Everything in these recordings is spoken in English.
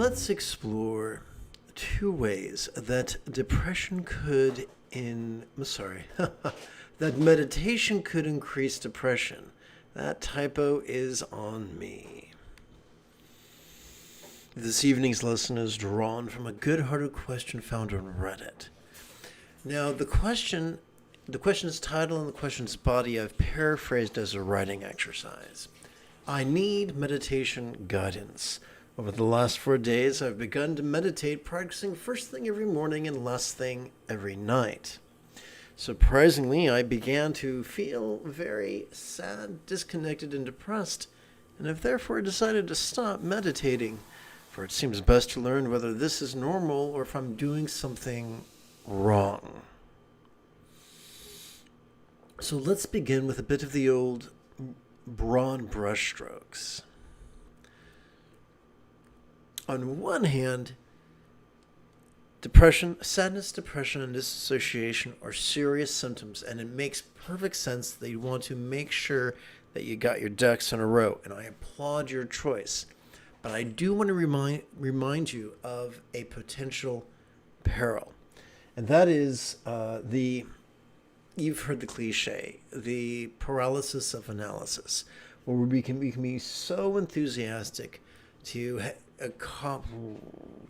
let's explore two ways that depression could that meditation could increase depression. That typo is on me. This evening's lesson is drawn from a good-hearted question found on Reddit. Now, the question's title and the question's body I've paraphrased as a writing exercise. I need meditation guidance. Over the last 4 days, I've begun to meditate, practicing first thing every morning and last thing every night. Surprisingly, I began to feel very sad, disconnected, and depressed, and have therefore decided to stop meditating, for it seems best to learn whether this is normal or if I'm doing something wrong. So let's begin with a bit of the old broad brushstrokes. On one hand, sadness, depression, and disassociation are serious symptoms, and it makes perfect sense that you want to make sure that you got your ducks in a row, and I applaud your choice. But I do want to remind you of a potential peril, and that is you've heard the cliche, the paralysis of analysis, where we can be so enthusiastic to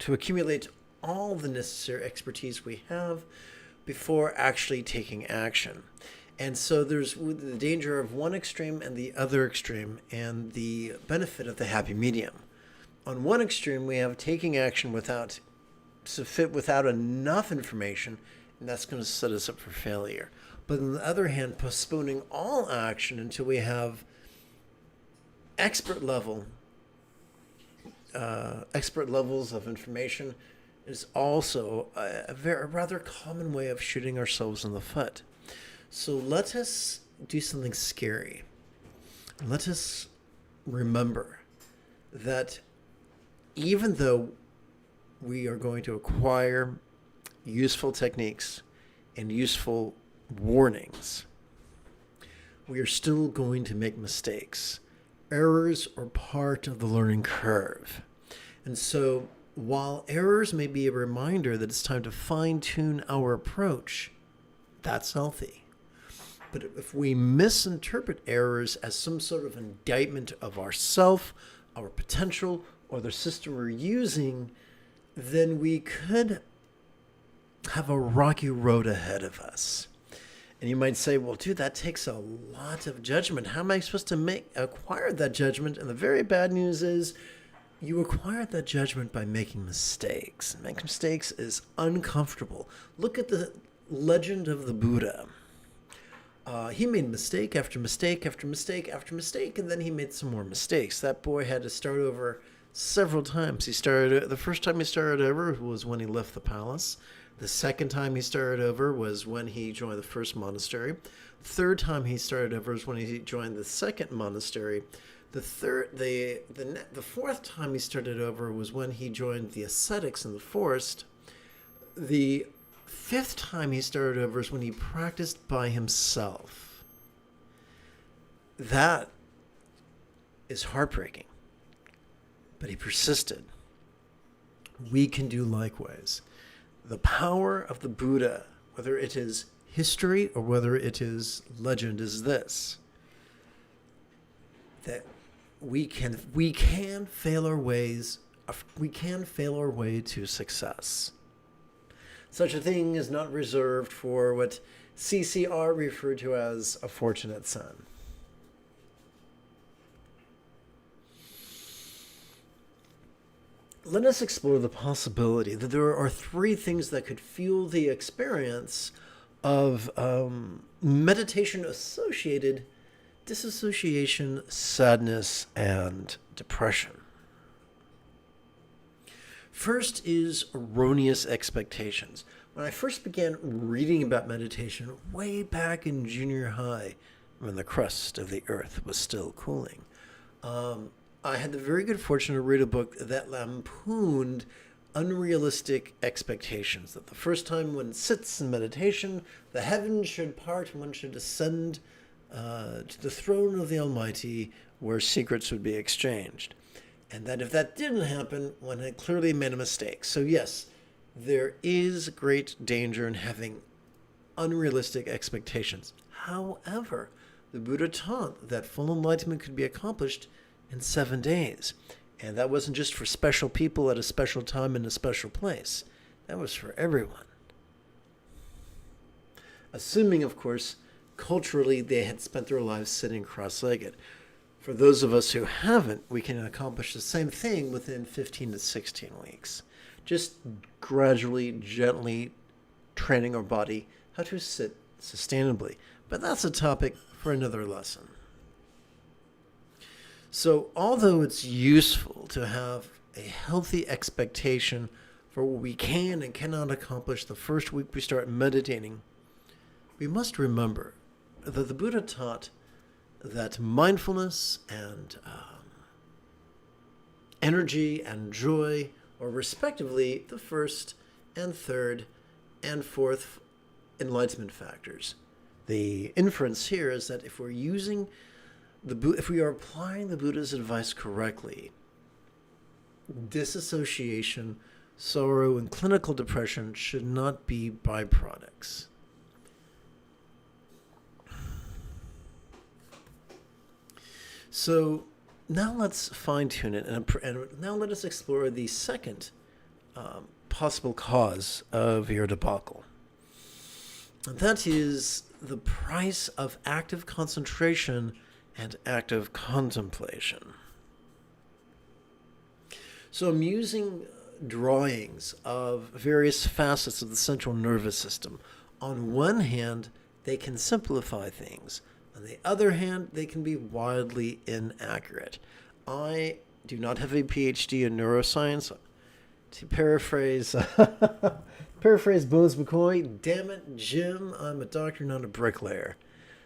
accumulate all the necessary expertise we have before actually taking action. And so there's the danger of one extreme and the other extreme, and the benefit of the happy medium. On one extreme, we have taking action without enough information, and that's going to set us up for failure. But on the other hand, postponing all action until we have expert levels of information is also a rather common way of shooting ourselves in the foot. So let us do something scary. Let us remember that even though we are going to acquire useful techniques and useful warnings, we are still going to make mistakes. Errors are part of the learning curve. And so while errors may be a reminder that it's time to fine-tune our approach, that's healthy. But if we misinterpret errors as some sort of indictment of ourself, our potential, or the system we're using, then we could have a rocky road ahead of us. And you might say, well, dude, that takes a lot of judgment. How am I supposed to acquire that judgment? And the very bad news is you acquire that judgment by making mistakes. Making mistakes is uncomfortable. Look at the legend of the Buddha. He made mistake after mistake after mistake after mistake, and then he made some more mistakes. That boy had to start over several times. The first time he started over was when he left the palace. The second time he started over was when he joined the first monastery. The third time he started over was when he joined the second monastery. The fourth time he started over was when he joined the ascetics in the forest. The fifth time he started over is when he practiced by himself. That is heartbreaking, but he persisted. We can do likewise. The power of the Buddha, whether it is history or whether it is legend, is this: that we can fail our way to success. Such a thing is not reserved for what CCR referred to as a fortunate son. Let us explore the possibility that there are three things that could fuel the experience of meditation-associated disassociation, sadness, and depression. First is erroneous expectations. When I first began reading about meditation way back in junior high, when the crust of the earth was still cooling, I had the very good fortune to read a book that lampooned unrealistic expectations. That the first time one sits in meditation, the heavens should part and one should ascend to the throne of the Almighty, where secrets would be exchanged. And that if that didn't happen, one had clearly made a mistake. So yes, there is great danger in having unrealistic expectations. However, the Buddha taught that full enlightenment could be accomplished in 7 days. And that wasn't just for special people at a special time in a special place. That was for everyone. Assuming, of course, culturally they had spent their lives sitting cross-legged. For those of us who haven't, we can accomplish the same thing within 15 to 16 weeks. Just gradually, gently training our body how to sit sustainably. But that's a topic for another lesson. So although it's useful to have a healthy expectation for what we can and cannot accomplish the first week we start meditating, we must remember that the Buddha taught that mindfulness and energy and joy are respectively the first and third and fourth enlightenment factors. The inference here is that if we are applying the Buddha's advice correctly, disassociation, sorrow, and clinical depression should not be byproducts. So now let's fine-tune it, and now let us explore the second possible cause of your debacle. That is the price of active concentration and active contemplation. So I'm using drawings of various facets of the central nervous system. On one hand, they can simplify things. On the other hand, they can be wildly inaccurate. I do not have a PhD in neuroscience. To paraphrase Bose McCoy, damn it, Jim, I'm a doctor, not a bricklayer.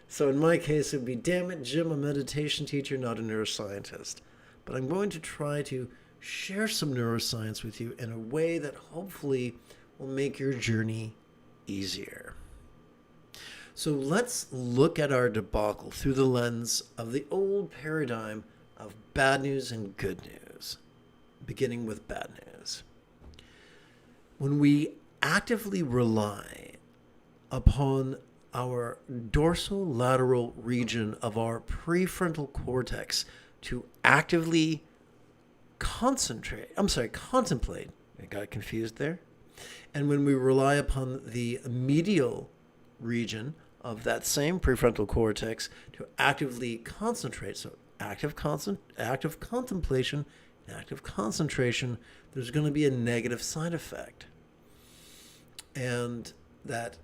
So in my case, it would be, damn it, Jim, a meditation teacher, not a neuroscientist. But I'm going to try to share some neuroscience with you in a way that hopefully will make your journey easier. So let's look at our debacle through the lens of the old paradigm of bad news and good news, beginning with bad news. When we actively rely upon our dorsolateral region of our prefrontal cortex to actively contemplate. I got confused there. And when we rely upon the medial region of that same prefrontal cortex to actively concentrate, so active contemplation, active concentration, there's going to be a negative side effect. And that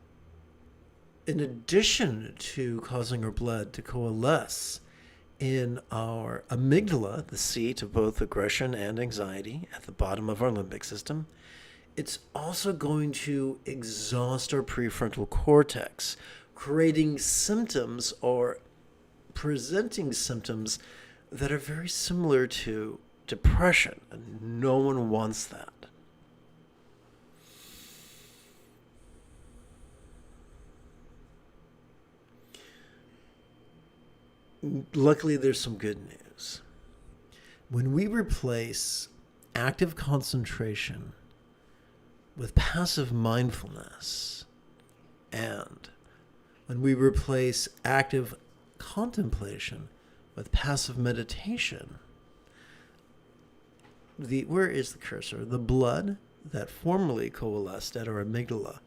in addition to causing our blood to coalesce in our amygdala, the seat of both aggression and anxiety at the bottom of our limbic system, it's also going to exhaust our prefrontal cortex, creating symptoms or presenting symptoms that are very similar to depression, and no one wants that. Luckily, there's some good news. When we replace active concentration with passive mindfulness, and when we replace active contemplation with passive meditation, where is the cursor? The blood that formerly coalesced at our amygdala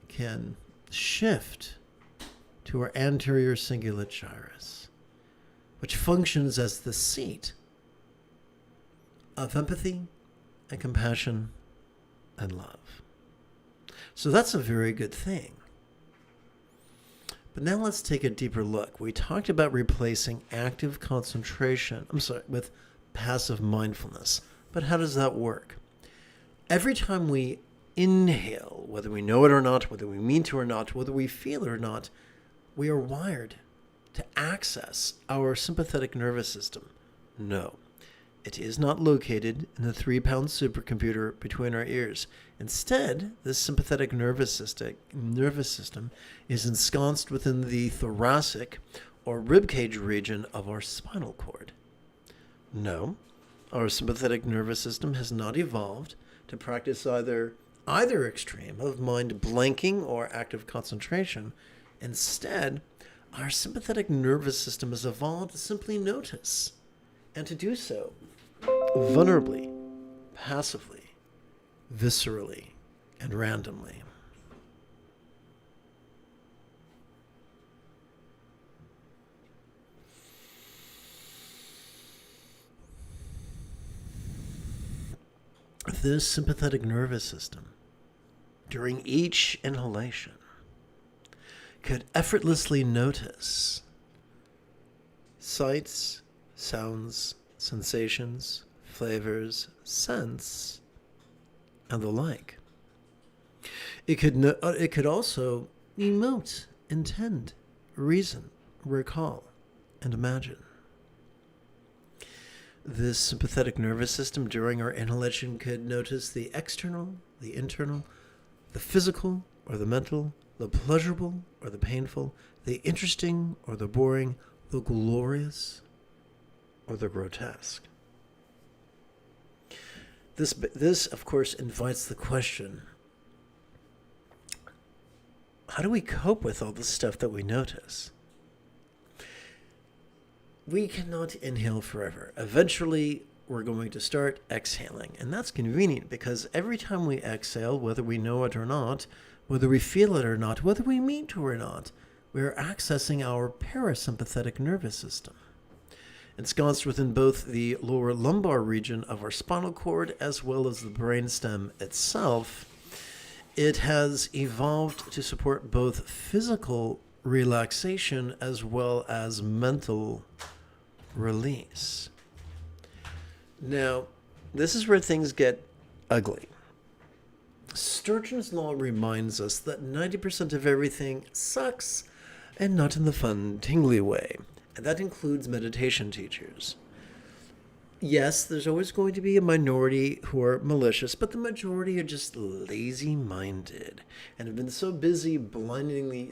can shift to our anterior cingulate gyrus, which functions as the seat of empathy and compassion and love. So that's a very good thing. But now let's take a deeper look. We talked about replacing active concentration, with passive mindfulness. But how does that work? Every time we inhale, whether we know it or not, whether we mean to or not, whether we feel it or not, we are wired to access our sympathetic nervous system. No, it is not located in the 3-pound supercomputer between our ears. Instead, this sympathetic nervous system is ensconced within the thoracic or ribcage region of our spinal cord. No, our sympathetic nervous system has not evolved to practice either extreme of mind blanking or active concentration. Instead, our sympathetic nervous system has evolved to simply notice, and to do so vulnerably, passively, viscerally, and randomly. This sympathetic nervous system, during each inhalation, could effortlessly notice sights, sounds, sensations, flavors, scents, and the like. It could also emote, intend, reason, recall, and imagine. This sympathetic nervous system during our inhalation could notice the external, the internal, the physical or the mental, the pleasurable or the painful, the interesting or the boring, the glorious or the grotesque. This, of course, invites the question, how do we cope with all the stuff that we notice? We cannot inhale forever. Eventually, we're going to start exhaling. And that's convenient because every time we exhale, whether we know it or not, whether we feel it or not, whether we mean to or not, we are accessing our parasympathetic nervous system. Ensconced within both the lower lumbar region of our spinal cord as well as the brainstem itself, it has evolved to support both physical relaxation as well as mental release. Now, this is where things get ugly. Sturgeon's Law reminds us that 90% of everything sucks, and not in the fun, tingly way. And that includes meditation teachers. Yes, there's always going to be a minority who are malicious, but the majority are just lazy-minded and have been so busy blindly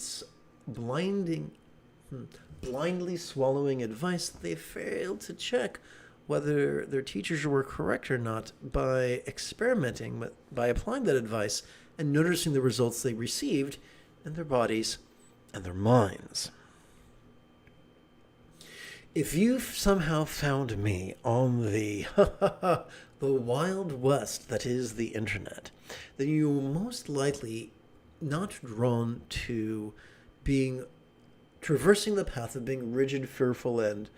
swallowing advice that they failed to check whether their teachers were correct or not by experimenting, by applying that advice and noticing the results they received in their bodies and their minds. If you've somehow found me on the the wild west that is the internet, then you will most likely not drawn to traversing the path of being rigid, fearful, and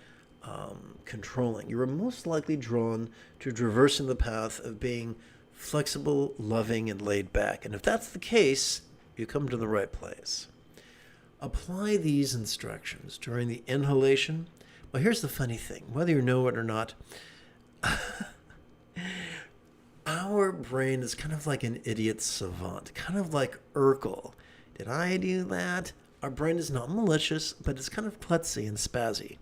controlling. You are most likely drawn to traversing the path of being flexible, loving, and laid back. And if that's the case, you come to the right place. Apply these instructions during the inhalation. Well, here's the funny thing. Whether you know it or not, our brain is kind of like an idiot savant, kind of like Urkel. Did I do that? Our brain is not malicious, but it's kind of klutzy and spazzy.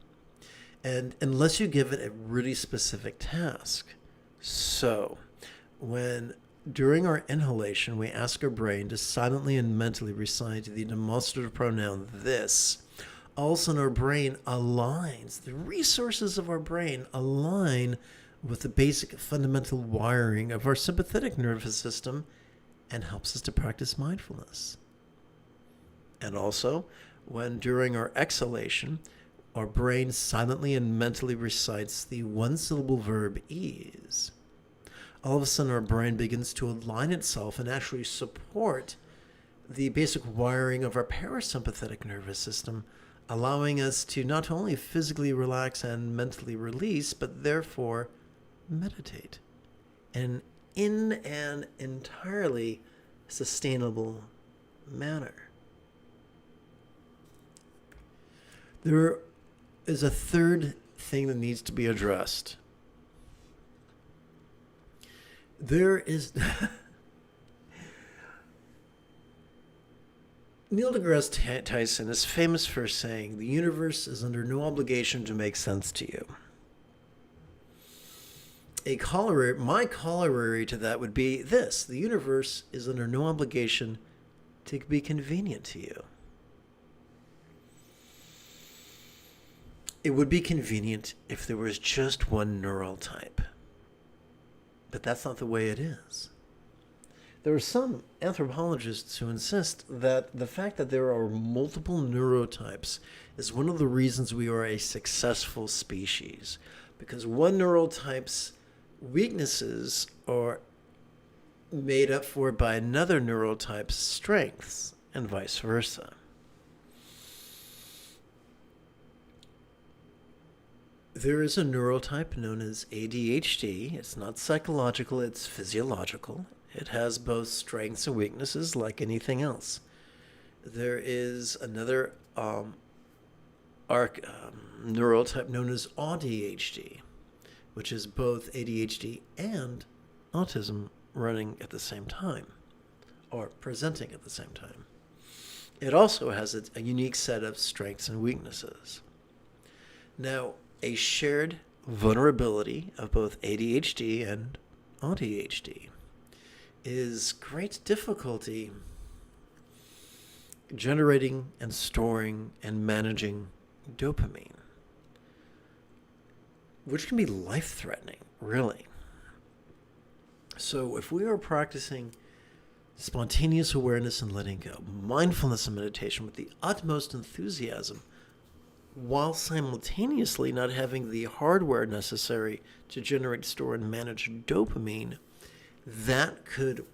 And unless you give it a really specific task. So, during our inhalation, we ask our brain to silently and mentally recite the demonstrative pronoun this, all of a sudden our brain aligns, the resources of our brain align with the basic fundamental wiring of our sympathetic nervous system and helps us to practice mindfulness. And also, during our exhalation, our brain silently and mentally recites the one-syllable verb ease. All of a sudden, our brain begins to align itself and actually support the basic wiring of our parasympathetic nervous system, allowing us to not only physically relax and mentally release, but therefore meditate. And in an entirely sustainable manner. There is a third thing that needs to be addressed. There is... Neil deGrasse Tyson is famous for saying, the universe is under no obligation to make sense to you. My corollary to that would be this. The universe is under no obligation to be convenient to you. It would be convenient if there was just one neural type. But that's not the way it is. There are some anthropologists who insist that the fact that there are multiple neurotypes is one of the reasons we are a successful species. Because one neurotype's weaknesses are made up for by another neurotype's strengths, and vice versa. There is a neurotype known as ADHD. It's not psychological, it's physiological. It has both strengths and weaknesses like anything else. There is another neurotype known as ADHD, which is both ADHD and autism running at the same time, or presenting at the same time. It also has a unique set of strengths and weaknesses. Now, a shared vulnerability of both ADHD and ADHD is great difficulty generating and storing and managing dopamine, which can be life-threatening, really. So if we are practicing spontaneous awareness and letting go, mindfulness and meditation with the utmost enthusiasm, while simultaneously not having the hardware necessary to generate, store, and manage dopamine, that could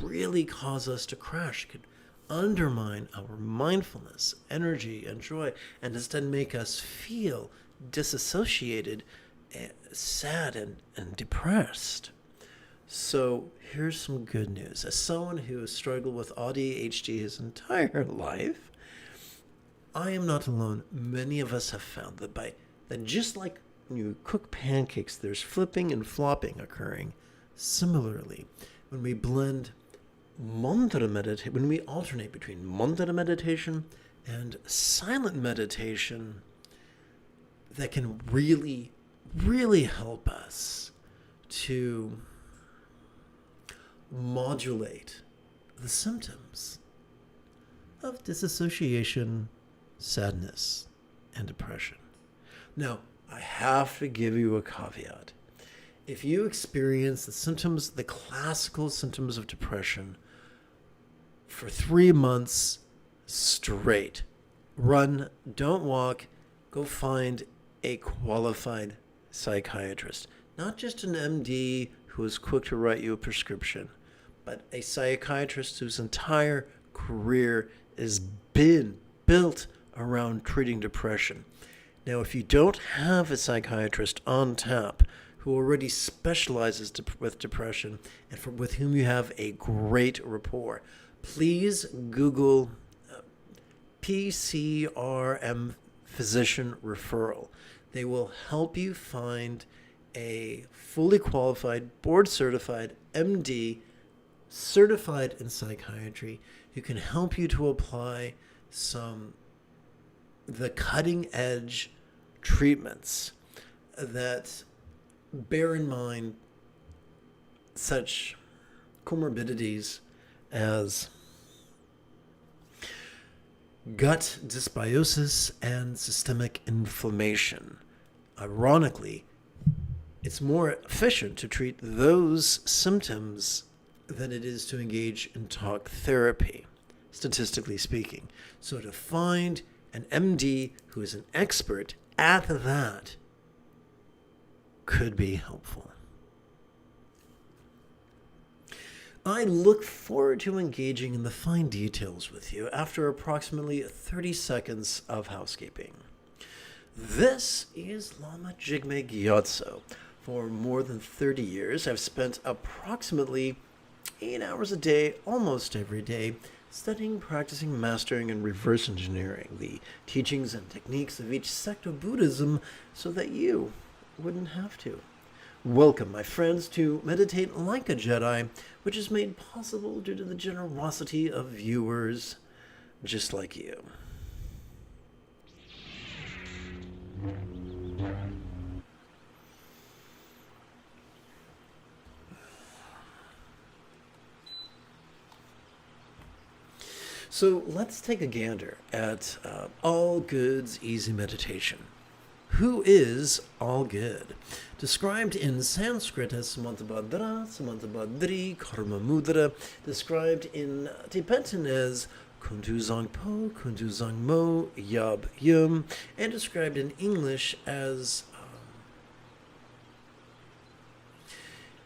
really cause us to crash, could undermine our mindfulness, energy, and joy, and instead make us feel disassociated, sad, and depressed. So here's some good news. As someone who has struggled with ADHD his entire life, I am not alone. Many of us have found that just like when you cook pancakes, there's flipping and flopping occurring. Similarly, when we when we alternate between mantra meditation and silent meditation, that can really, really help us to modulate the symptoms of disassociation, sadness, and depression. Now, I have to give you a caveat. If you experience the classical symptoms of depression for 3 months straight, run, don't walk, go find a qualified psychiatrist. Not just an MD who is quick to write you a prescription, but a psychiatrist whose entire career has been built around treating depression. Now, if you don't have a psychiatrist on tap who already specializes with depression and with whom you have a great rapport, please Google PCRM physician referral. They will help you find a fully qualified, board-certified MD certified in psychiatry who can help you to apply the cutting-edge treatments that bear in mind such comorbidities as gut dysbiosis and systemic inflammation. Ironically, it's more efficient to treat those symptoms than it is to engage in talk therapy, statistically speaking. So to find an MD who is an expert at that could be helpful. I look forward to engaging in the fine details with you after approximately 30 seconds of housekeeping. This is Lama Jigme Gyatso. For more than 30 years, I've spent approximately 8 hours a day, almost every day, studying, practicing, mastering, and reverse engineering the teachings and techniques of each sect of Buddhism so that you wouldn't have to. Welcome, my friends, to Meditate Like a Jedi, which is made possible due to the generosity of viewers just like you. So let's take a gander at All Goods Easy Meditation. who is all good. Described in Sanskrit as Samantabhadra, Samantabhadri, Karma Mudra. Described in Tibetan as Kuntu Zangpo, Kuntu Zangmo, Yab Yum. And described in English as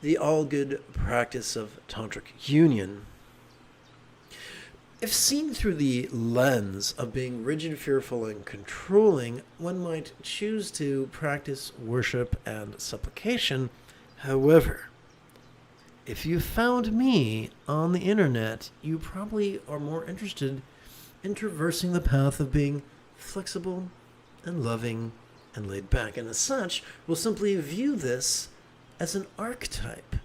the all good practice of tantric union. If seen through the lens of being rigid, fearful, and controlling, one might choose to practice worship and supplication. However, if you found me on the internet, you probably are more interested in traversing the path of being flexible and loving and laid back. And as such, will simply view this as an archetype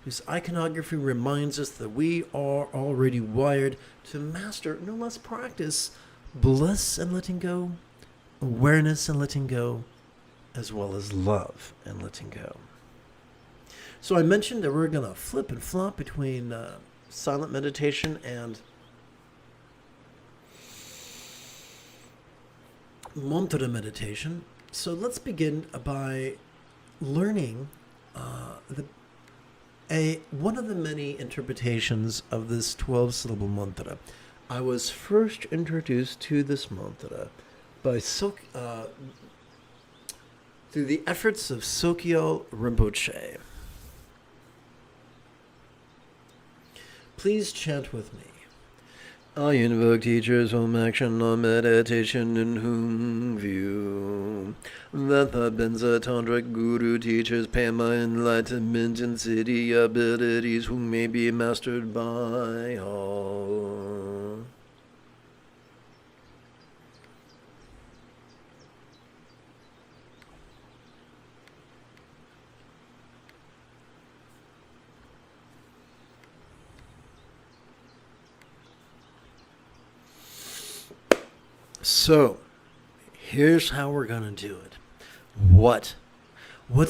whose iconography reminds us that we are already wired to master, no less practice, bliss and letting go, awareness and letting go, as well as love and letting go. So I mentioned that we're going to flip and flop between silent meditation and mantra meditation. So let's begin by learning one of the many interpretations of this 12-syllable mantra. I was first introduced to this mantra by through the efforts of Sogyal Rinpoche. Please chant with me. I invoke teachers from action on meditation in whom view that the Benza Tantric Guru teachers pay my enlightenment and city abilities who may be mastered by all. So, here's how we're going to do it. What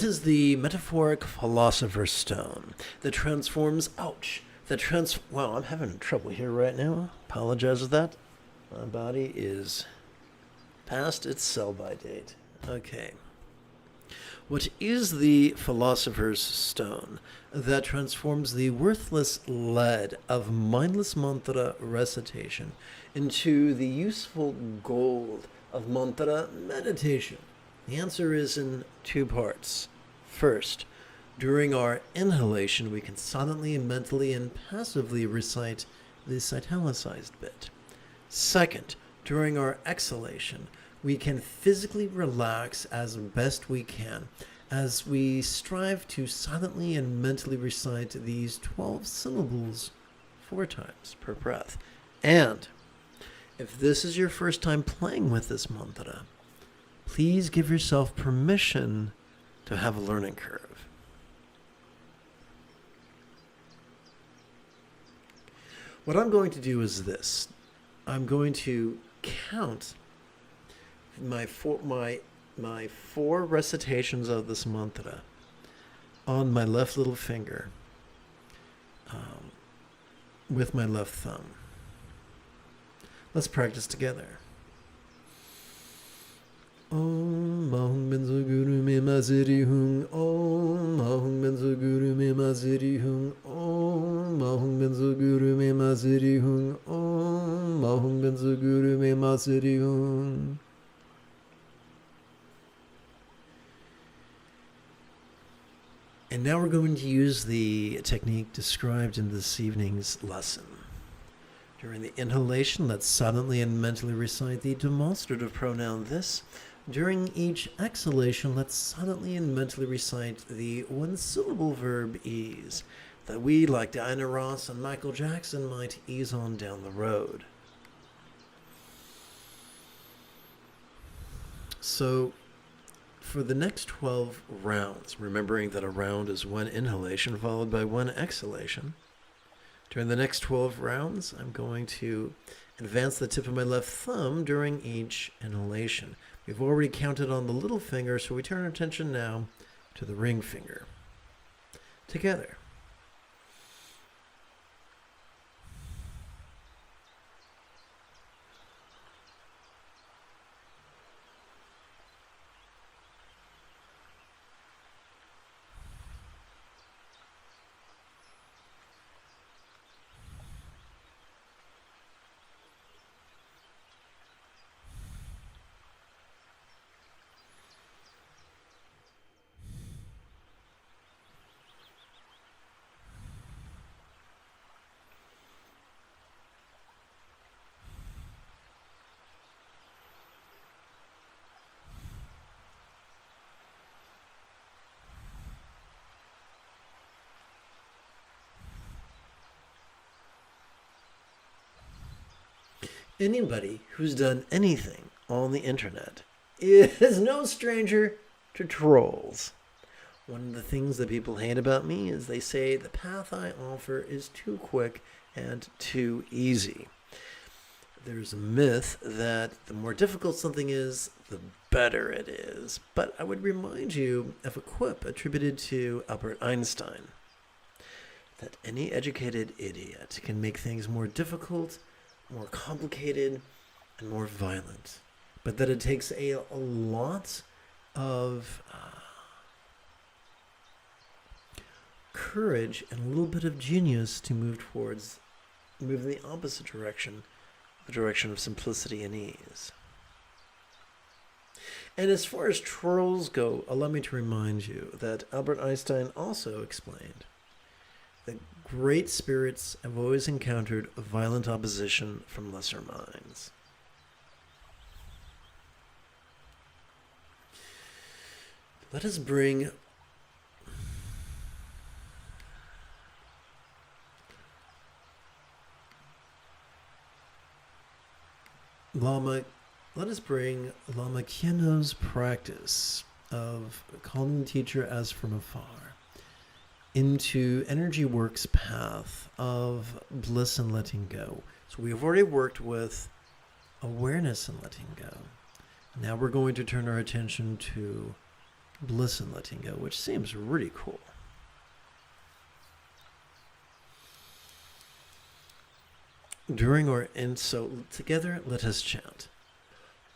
is the metaphoric philosopher's stone that transforms, well, I'm having trouble here right now. Apologize for that. My body is past its sell-by date. Okay. What is the philosopher's stone that transforms the worthless lead of mindless mantra recitation into the useful gold of mantra meditation? The answer is in two parts. First, during our inhalation, we can silently, mentally, and passively recite this italicized bit. Second, during our exhalation, we can physically relax as best we can as we strive to silently and mentally recite these 12 syllables 4 times per breath. And if this is your first time playing with this mantra, please give yourself permission to have a learning curve. What I'm going to do is this. I'm going to count my four recitations of this mantra on my left little finger with my left thumb. Let's practice together. Om Mahum Benzo Guru Me Maziri Hung. Om Mahum Benzo Guru Me Maziri Hung. Om Mahum Benzo Guru Me Maziri Hung. Om Mahum Benzo Guru Me Maziri Hung. And now we're going to use the technique described in this evening's lesson. During the inhalation, let's silently and mentally recite the demonstrative pronoun this. During each exhalation, let's silently and mentally recite the one-syllable verb ease that we, like Diana Ross and Michael Jackson, might ease on down the road. So, for the next 12 rounds, remembering that a round is one inhalation followed by one exhalation, during the next 12 rounds, I'm going to advance the tip of my left thumb during each inhalation. We've already counted on the little finger, so we turn our attention now to the ring finger. Together. Anybody who's done anything on the internet is no stranger to trolls. One of the things that people hate about me is they say the path I offer is too quick and too easy. There's a myth that the more difficult something is, the better it is. But I would remind you of a quip attributed to Albert Einstein, that any educated idiot can make things more difficult, more complicated, and more violent. But that it takes a lot of courage and a little bit of genius to move in the opposite direction, the direction of simplicity and ease. And as far as trolls go, allow me to remind you that Albert Einstein also explained that great spirits have always encountered violent opposition from lesser minds. Let us bring Lama Kieno's practice of calling the teacher as from afar into Energy Work's path of bliss and letting go. So we have already worked with awareness and letting go. Now we're going to turn our attention to bliss and letting go, which seems really cool. So together, let us chant.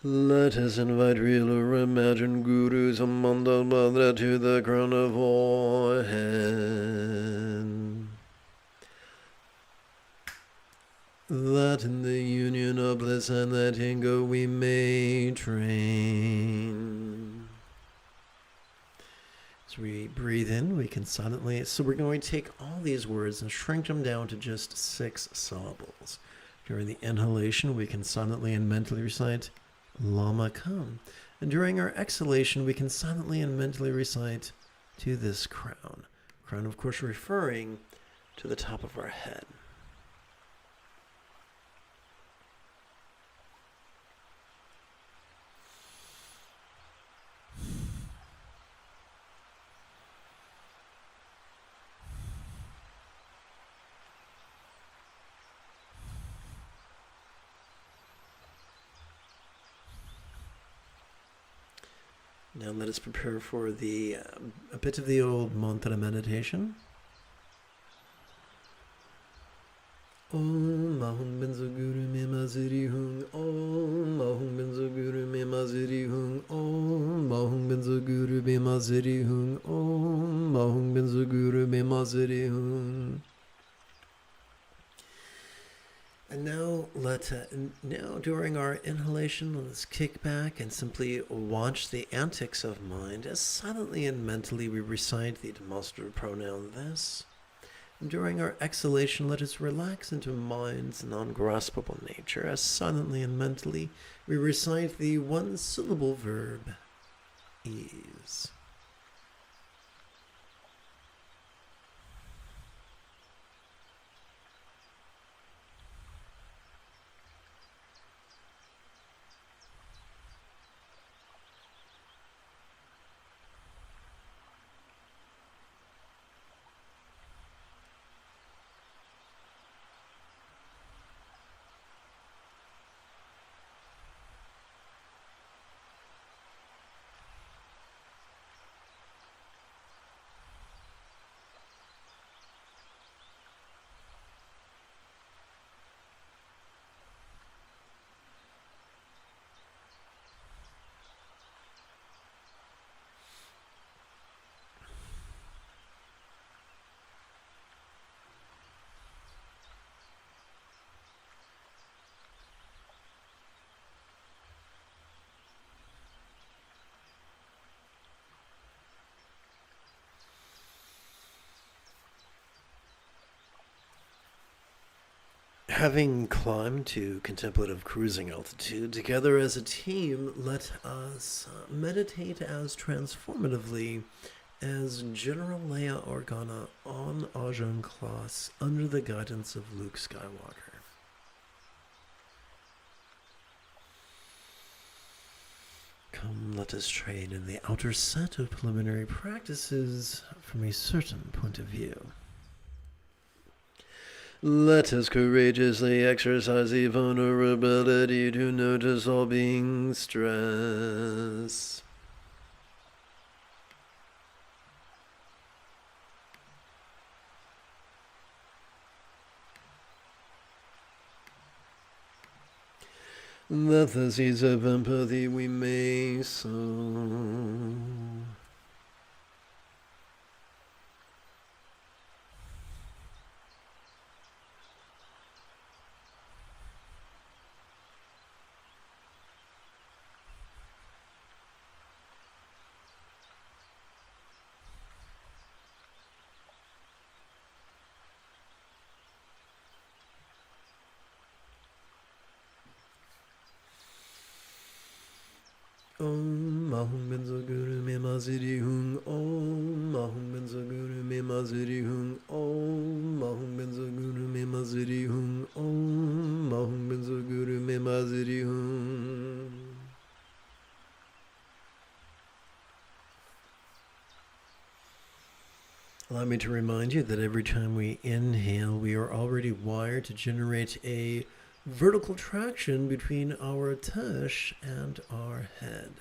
Let us invite real or imagined gurus among the Mandra to the crown of our head. That in the union of bliss and letting go we may train. As we breathe in, we can silently... So we're going to take all these words and shrink them down to just 6 syllables. During the inhalation, we can silently and mentally recite, Lama come. And during our exhalation, we can silently and mentally recite, to this crown. Crown, of course, referring to the top of our head. Now let us prepare for a bit of the old mantra meditation. Om Mahum Benzo Guru Me Maziri Hung. Om Mahum Benzo Guru Me Maziri Hung. Om Mahum Benzo Guru Me Maziri Hung. Om Mahum Benzo Guru Me Maziri Hung. And now during our inhalation, let's kick back and simply watch the antics of mind as silently and mentally we recite the demonstrative pronoun this. And during our exhalation, let us relax into mind's non-graspable nature as silently and mentally we recite the one-syllable verb, ease. Having climbed to contemplative cruising altitude, together as a team, let us meditate as transformatively as General Leia Organa on Ajahn class under the guidance of Luke Skywalker. Come, let us train in the outer set of preliminary practices from a certain point of view. Let us courageously exercise the vulnerability to notice all being stress. Let the seeds of empathy we may sow. Om Mahum Benzo Guru Me Maziri Hung. Om Mahum Benzo Guru Me Maziri Hung. Om Mahum Benzo Guru Me Maziri Hung. Om Mahum Benzo Guru Me Maziri Hung. Allow me to remind you that every time we inhale, we are already wired to generate a vertical traction between our tush and our head.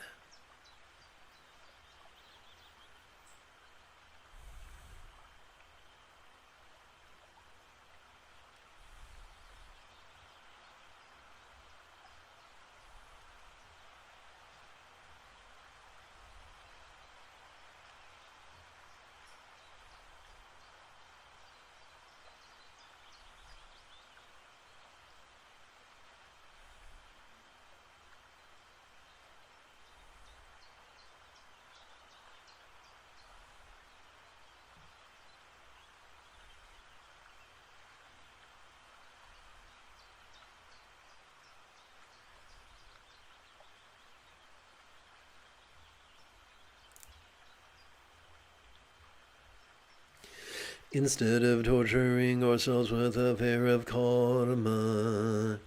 Instead of torturing ourselves with a fear of karma,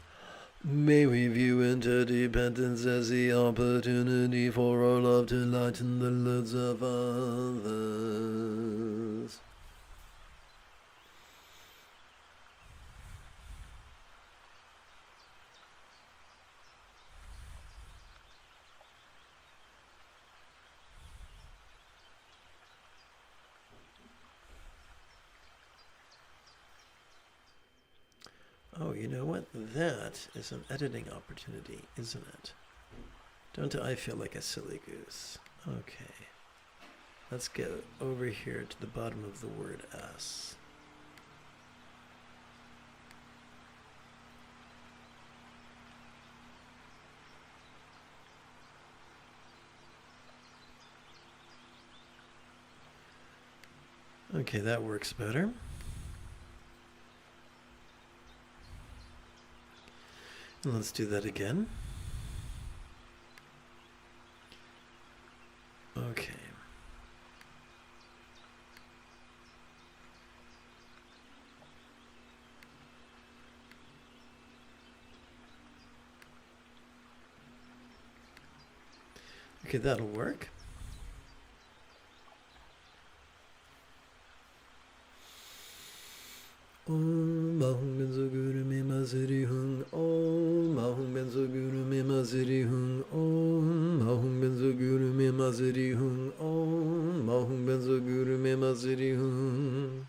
may we view interdependence as the opportunity for our love to lighten the loads of others. Oh, you know what? That is an editing opportunity, isn't it? Don't I feel like a silly goose? Okay. Let's get over here to the bottom of the word S. Okay, that works better. Let's do that again. Okay. Okay, that'll work. Om Mahum Benzo Guru Me Maziri Hung. Om Mahum Benzo Guru Me Maziri Hung. Om Mahum Benzo Guru Me Maziri Hung. Om Mahum Benzo Guru Me Maziri Hung.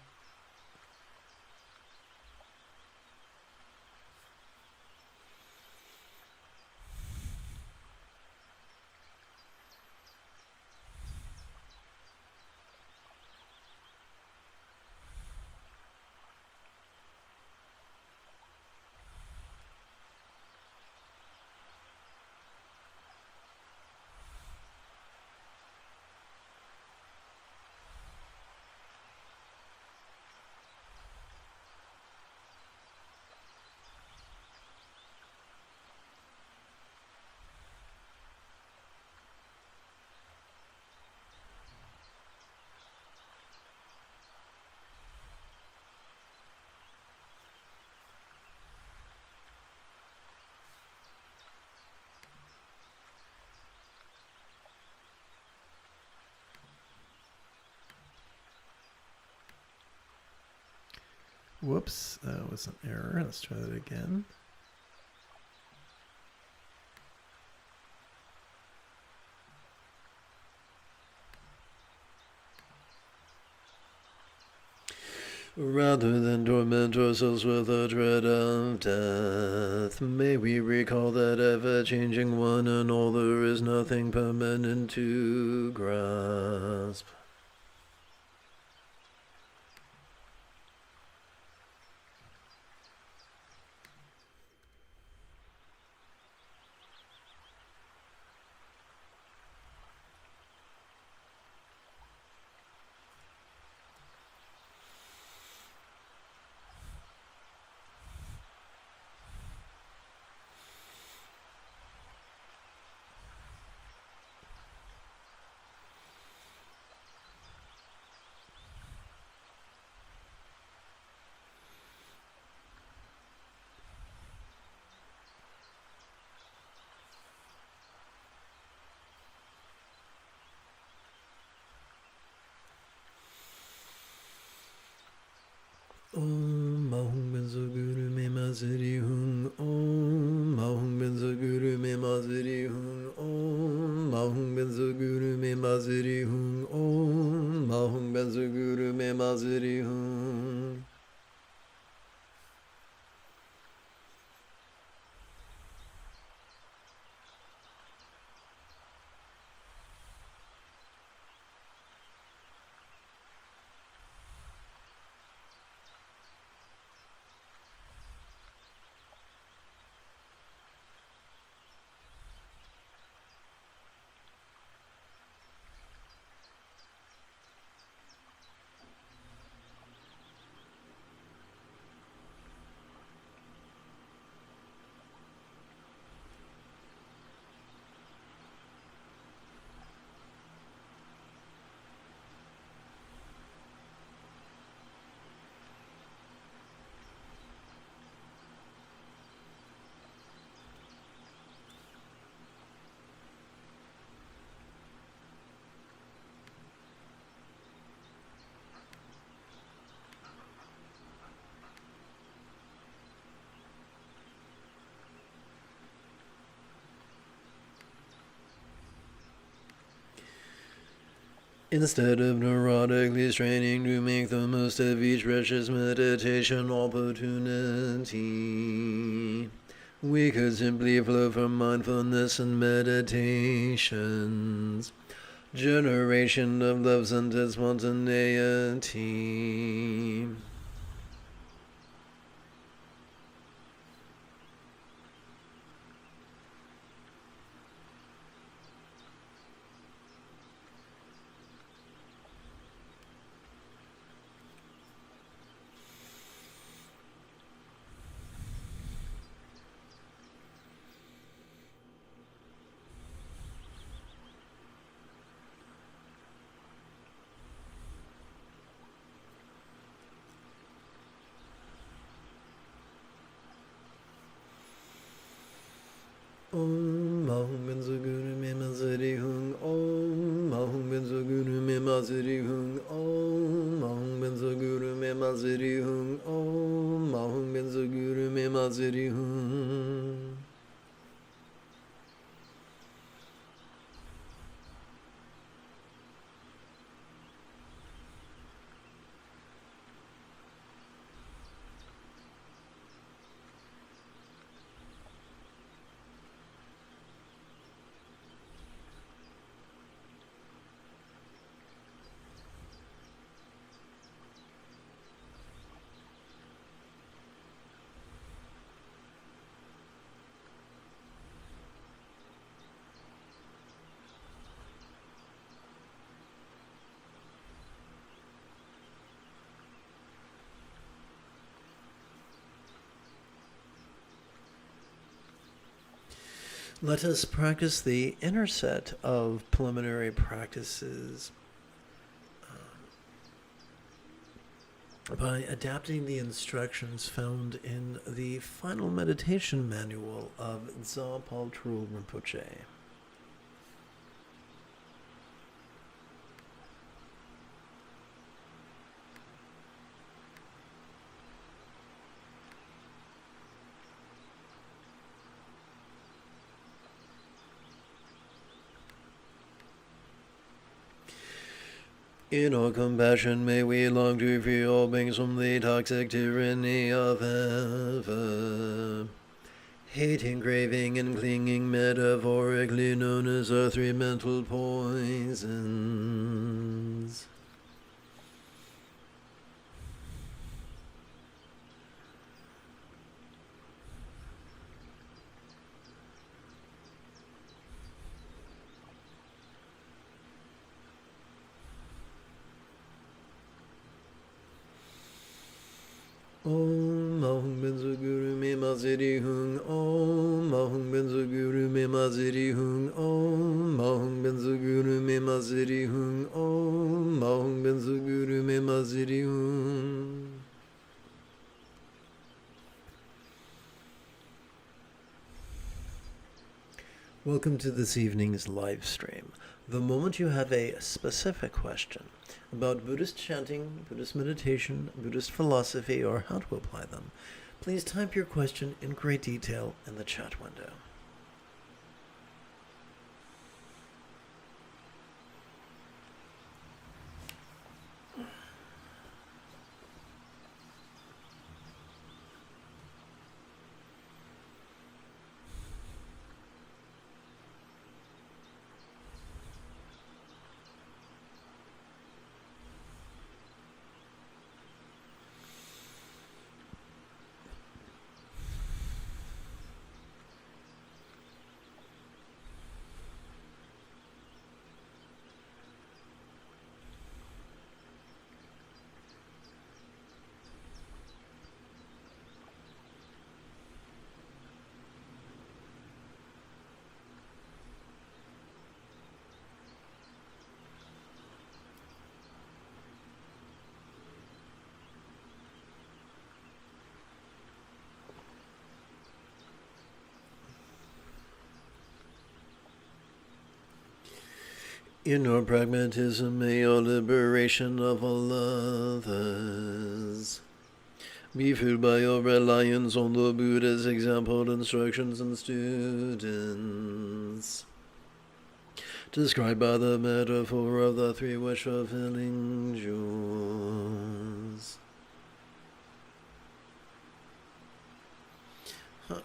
Whoops, that was an error. Let's try that again. Rather than torment ourselves with the dread of death, may we recall that ever-changing one and all there is nothing permanent to grasp. Om Mahum Benzo Guru Me Maziri Hung. Om Mahum Benzo Guru Me Maziri Hung. Om Mahum Benzo Guru Me Maziri Hung. Om Mahum Benzo Guru Me Maziri Hung. Instead of neurotically straining to make the most of each precious meditation opportunity, we could simply flow from mindfulness and meditations, generation of love-centered spontaneity. Om Mahum Benzo Guru Me Mazari Hung. Om Mahum Benzo Guru Me Mazari Hung. Om Mahum Benzo Guru Me Mazari Hung. Om Mahum Benzo Guru Me Mazari Hung. Let us practice the inner set of preliminary practices by adapting the instructions found in the final meditation manual of Dzogchen Trul Rinpoche. In our compassion may we long to free all beings from the toxic tyranny of ever. Hating, craving, and clinging, metaphorically known as our three mental poisons. Om Mahung Benzo Guru Me Maziri Hung. Om Mahung Benzo Guru Me Maziri Hung. Om Mahung Benzo Guru Me Maziri Hung. Om Mahung Benzo Guru Me Maziri Hung. Welcome to this evening's live stream. The moment you have a specific question about Buddhist chanting, Buddhist meditation, Buddhist philosophy, or how to apply them, please type your question in great detail in the chat window. In your pragmatism, may your liberation of all others be fueled by your reliance on the Buddha's example, instructions, and students, described by the metaphor of the three wish-fulfilling jewels.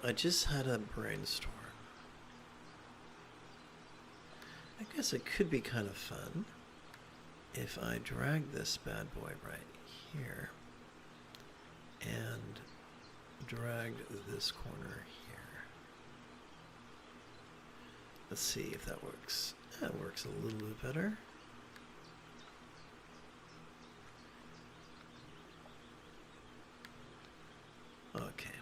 I just had a brainstorm. I guess it could be kind of fun if I drag this bad boy right here and drag this corner here. Let's see if that works. That works a little bit better. Okay.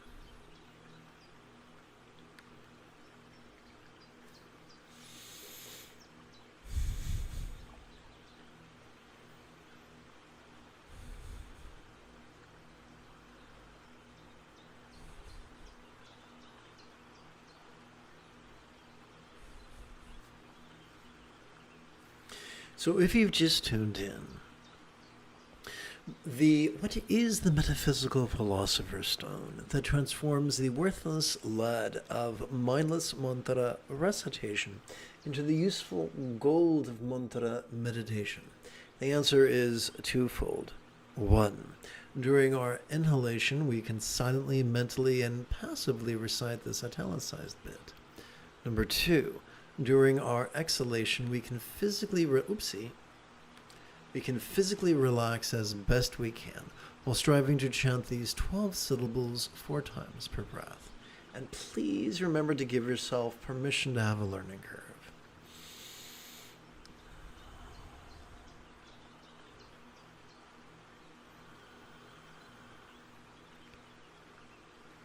So if you've just tuned in, what is the metaphysical philosopher's stone that transforms the worthless lead of mindless mantra recitation into the useful gold of mantra meditation? The answer is twofold. 1. During our inhalation, we can silently, mentally, and passively recite this italicized bit. Number 2. During our exhalation, we can physically relax as best we can while striving to chant these 12 syllables 4 times per breath. And please remember to give yourself permission to have a learning curve.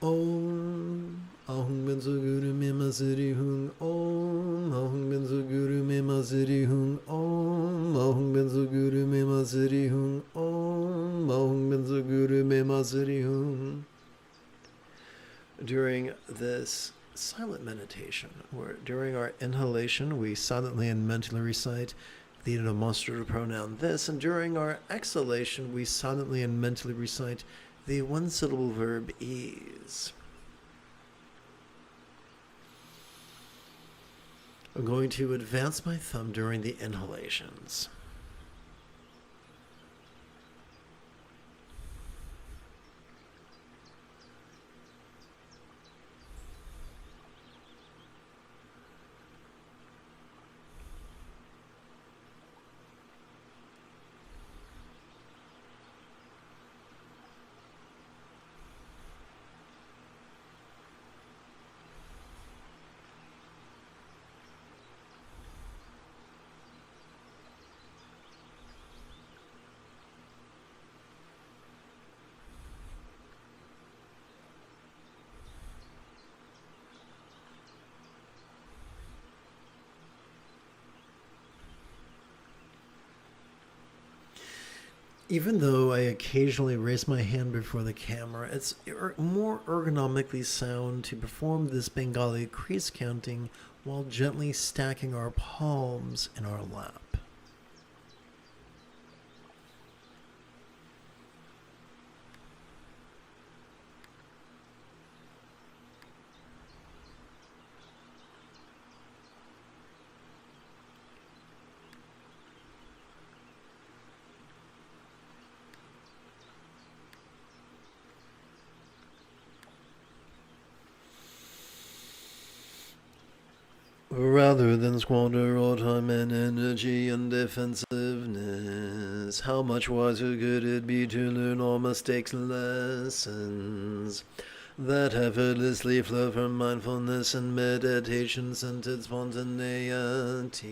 Om Ahum Benzo Guru Me Maziri Hung. Om Ahum Benzo Guru Me Maziri Hung. Om Ahum Benzo Guru Me Maziri Hung. Om Ahum Benzo Guru Me Maziri Hung. During this silent meditation, where during our inhalation we silently and mentally recite the demonstrative pronoun this, and during our exhalation we silently and mentally recite the one-syllable verb ease. I'm going to advance my thumb during the inhalations. Even though I occasionally raise my hand before the camera, it's more ergonomically sound to perform this Bengali crease counting while gently stacking our palms in our lap. Rather than squander all time and energy on defensiveness, how much wiser could it be to learn all mistakes and lessons that effortlessly flow from mindfulness and meditation-centered spontaneity?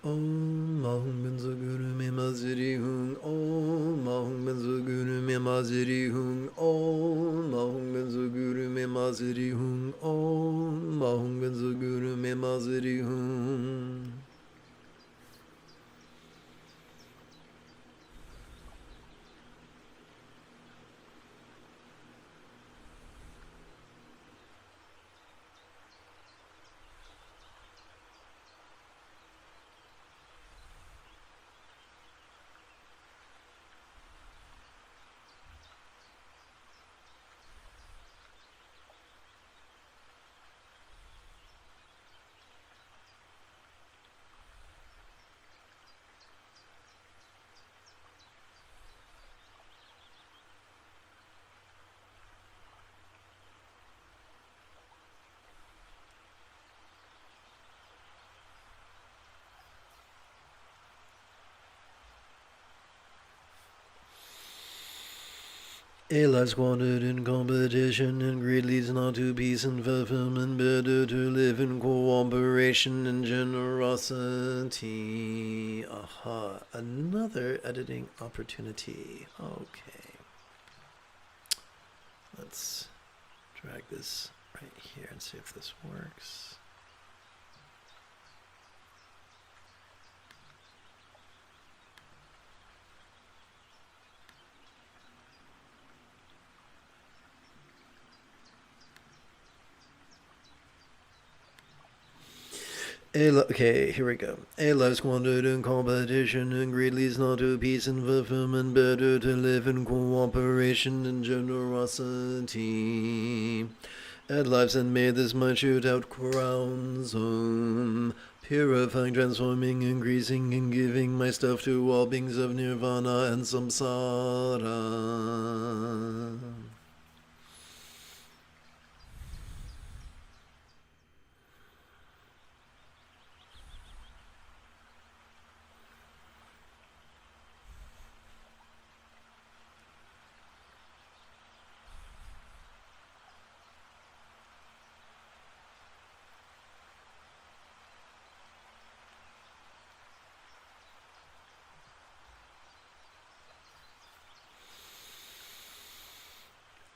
Om Mahum Benzo Guru Me Maziri Hung. Om Mahum Benzo Guru Me Maziri Hung. Om Mahum Benzo Guru Me Maziri Hung. Om Mahum Benzo Guru Me Maziri Hung. A life squandered in competition and greed leads not to peace and fulfillment. Better to live in cooperation and generosity. Aha, another editing opportunity. Okay. Let's drag this right here and see if this works. Okay, here we go. A life squandered in competition and greed leads not to peace and fulfillment. Better to live in cooperation and generosity. At lives and may this mind shoot out crowns. Purifying, transforming, increasing, and giving my stuff to all beings of nirvana and samsara.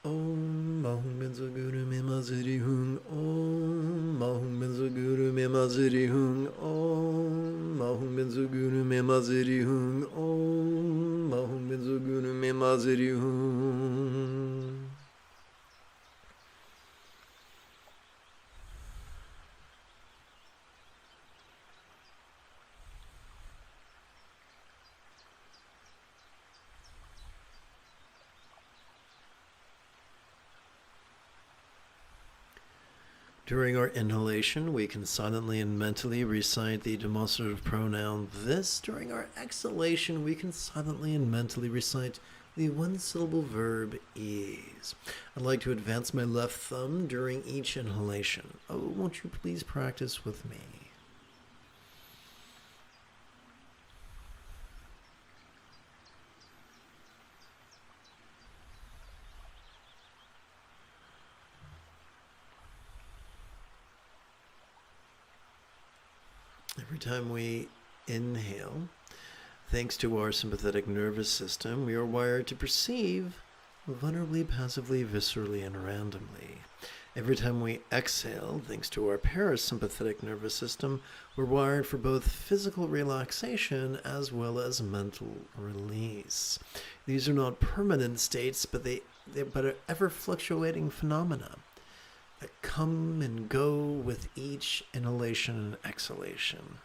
Om Mahum Benzo Guru Me Maziri Hung. Om Mahum Benzo Guru Me Maziri Hung. Om Mahum Benzo Guru Me Maziri Hung. Om Mahum Benzo Guru Me Maziri Hung. During our inhalation, we can silently and mentally recite the demonstrative pronoun this. During our exhalation, we can silently and mentally recite the one-syllable verb is. I'd like to advance my left thumb during each inhalation. Oh, won't you please practice with me? Every time we inhale, thanks to our sympathetic nervous system, we are wired to perceive vulnerably, passively, viscerally, and randomly. Every time we exhale, thanks to our parasympathetic nervous system, we're wired for both physical relaxation as well as mental release. These are not permanent states, but are ever-fluctuating phenomena that come and go with each inhalation and exhalation.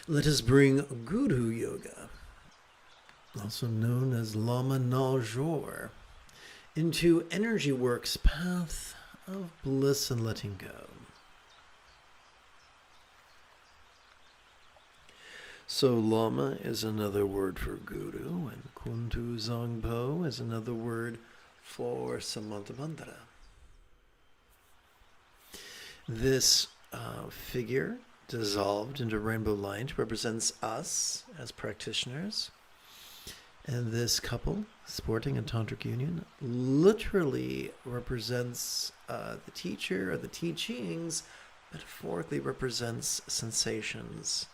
Let us bring Guru Yoga, also known as Lama Naljor, into Energy Work's path of bliss and letting go. So Lama is another word for Guru, and Kuntu Zangpo is another word for Samanta Mantra. This figure dissolved into rainbow light represents us as practitioners, and this couple sporting a tantric union literally represents the teacher, or the teachings metaphorically represents sensations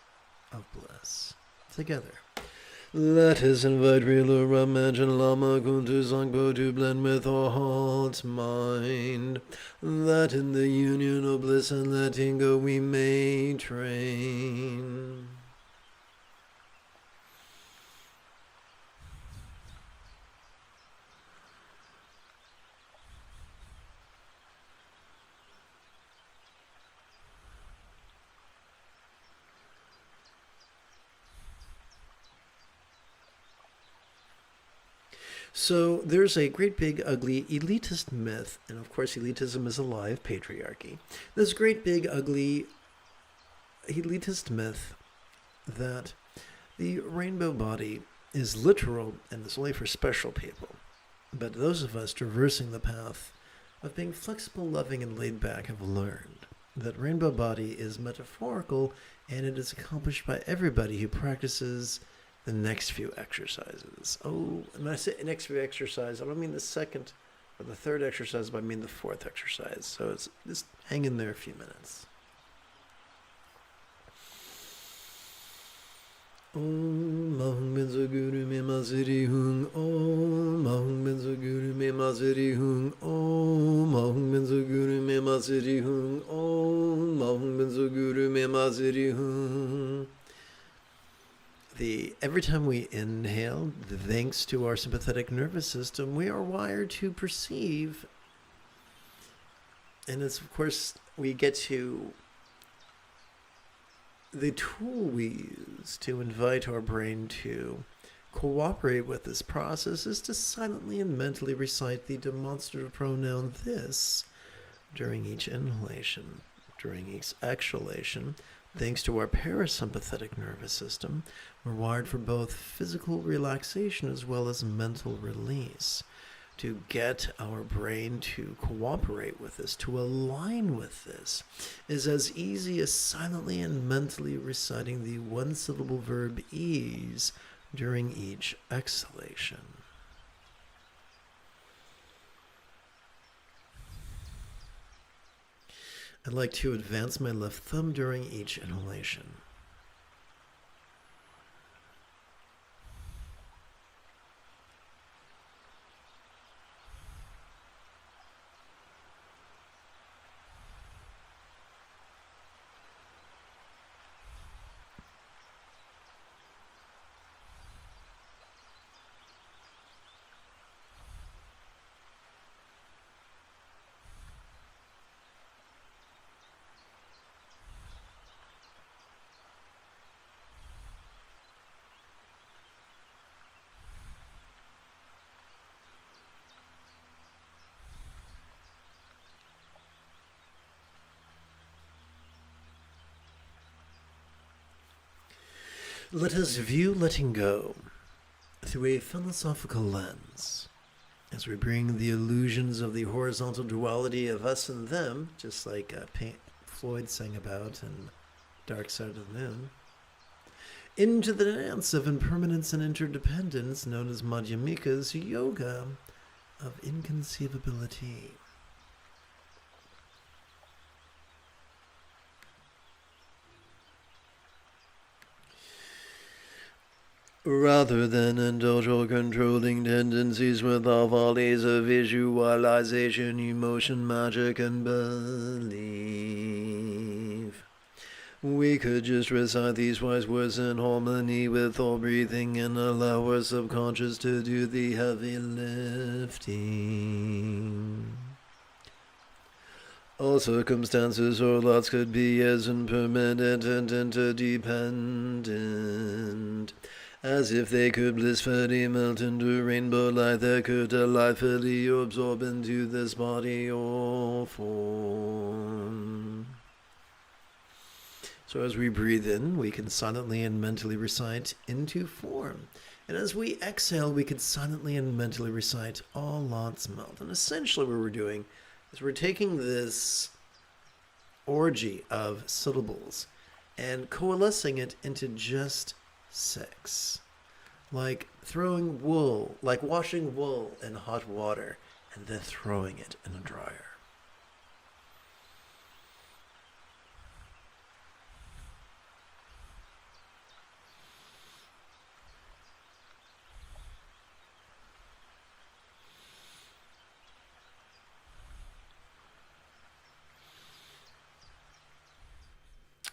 of bliss. Together, let us invite real Ramaj and Lama Kuntu Zangpo to blend with our heart's mind, that in the union of bliss and letting go we may train. So there's a great big ugly elitist myth, and of course elitism is a lie of patriarchy. This great big ugly elitist myth that the rainbow body is literal and is only for special people. But those of us traversing the path of being flexible, loving, and laid back have learned that rainbow body is metaphorical, and it is accomplished by everybody who practices the next few exercises. Oh, and when I say next few exercises, I don't mean the second or the third exercise, but I mean the fourth exercise. So it's just hang in there a few minutes. Om Mahum Benzo Guru Me Maziri Hung. Om Mahum Benzo Guru Me Maziri Hung. Om Mahum Benzo Guru Me Maziri Hung. Om Mahum Benzo Guru Me Maziri Hung. Every time we inhale, thanks to our sympathetic nervous system, we are wired to perceive. And it's, of course, we get to the tool we use to invite our brain to cooperate with this process is to silently and mentally recite the demonstrative pronoun this during each inhalation, during each exhalation. Thanks to our parasympathetic nervous system, we're wired for both physical relaxation as well as mental release. To get our brain to cooperate with this, to align with this, is as easy as silently and mentally reciting the one-syllable verb ease during each exhalation. I'd like to advance my left thumb during each inhalation. Let us view letting go through a philosophical lens as we bring the illusions of the horizontal duality of us and them, just like Floyd sang about in Dark Side of the Moon, into the dance of impermanence and interdependence known as Madhyamika's yoga of inconceivability. Rather than indulge all controlling tendencies with all volleys of visualization, emotion, magic, and belief, we could just recite these wise words in harmony with all breathing and allow our subconscious to do the heavy lifting. All circumstances or lots could be as impermanent and interdependent as if they could blissfully melt into rainbow light that could delightfully absorb into this body or form. So as we breathe in, we can silently and mentally recite into form. And as we exhale, we can silently and mentally recite all lots melt. And essentially what we're doing is we're taking this orgy of syllables and coalescing it into just 6. Like throwing wool, like washing wool in hot water and then throwing it in a dryer.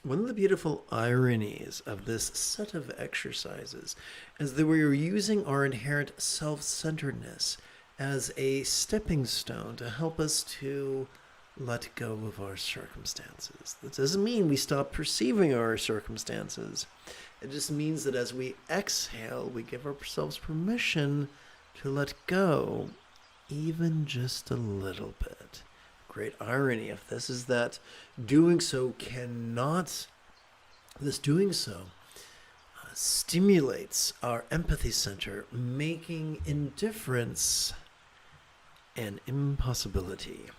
One of the beautiful ironies of this set of exercises is that we are using our inherent self-centeredness as a stepping stone to help us to let go of our circumstances. That doesn't mean we stop perceiving our circumstances. It just means that as we exhale, we give ourselves permission to let go even just a little bit. Great irony of this is that doing so stimulates our empathy center, making indifference an impossibility.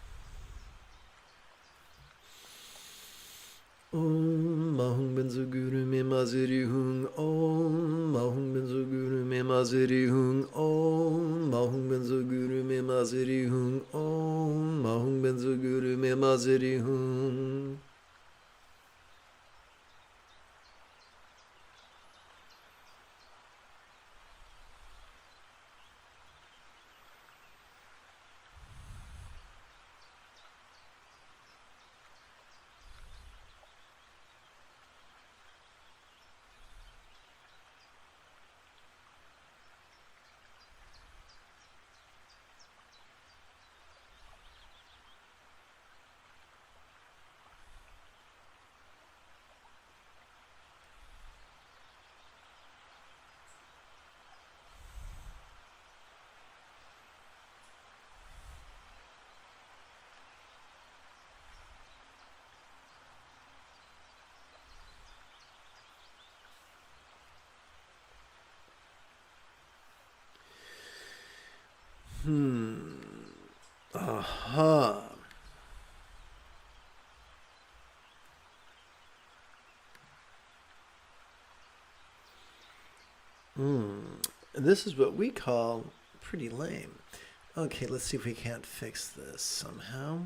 Om Mahung Benzo Guru Me Maziri Hung Om Mahung Benzo Guru Me Maziri Hung Om Mahung Benzo Guru Me Maziri Hung Om Mahung Benzo Guru Me Maziri Hung. Aha. This is what we call pretty lame. Okay, let's see if we can't fix this somehow.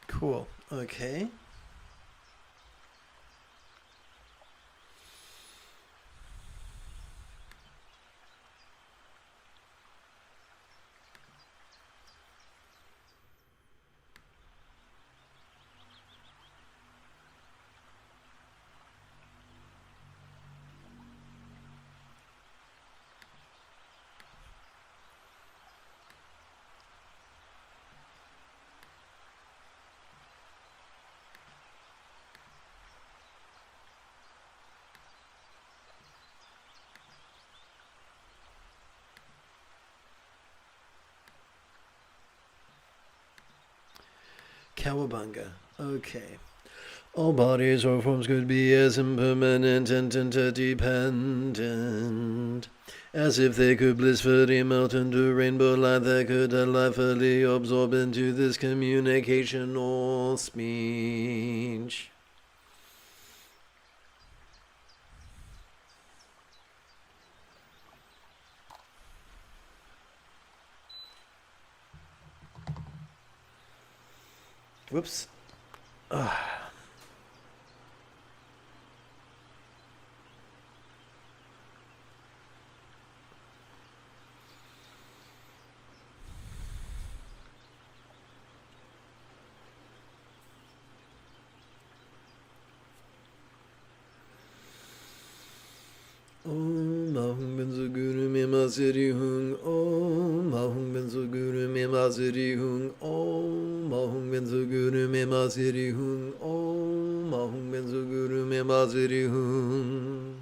Cool. Okay. Cowabunga. Okay. All bodies or forms could be as impermanent and interdependent as if they could blissfully melt into rainbow light that could delightfully absorb into this communicational speech. Whoops. Om Ahum Benzo Guru Mema Siri Hung. Om Ahum Benzo Guru Mema Siri Hung. Om Ahum Benzo Guru Mema Siri Hung. Om Ahum Benzo Guru Mema Siri Hung.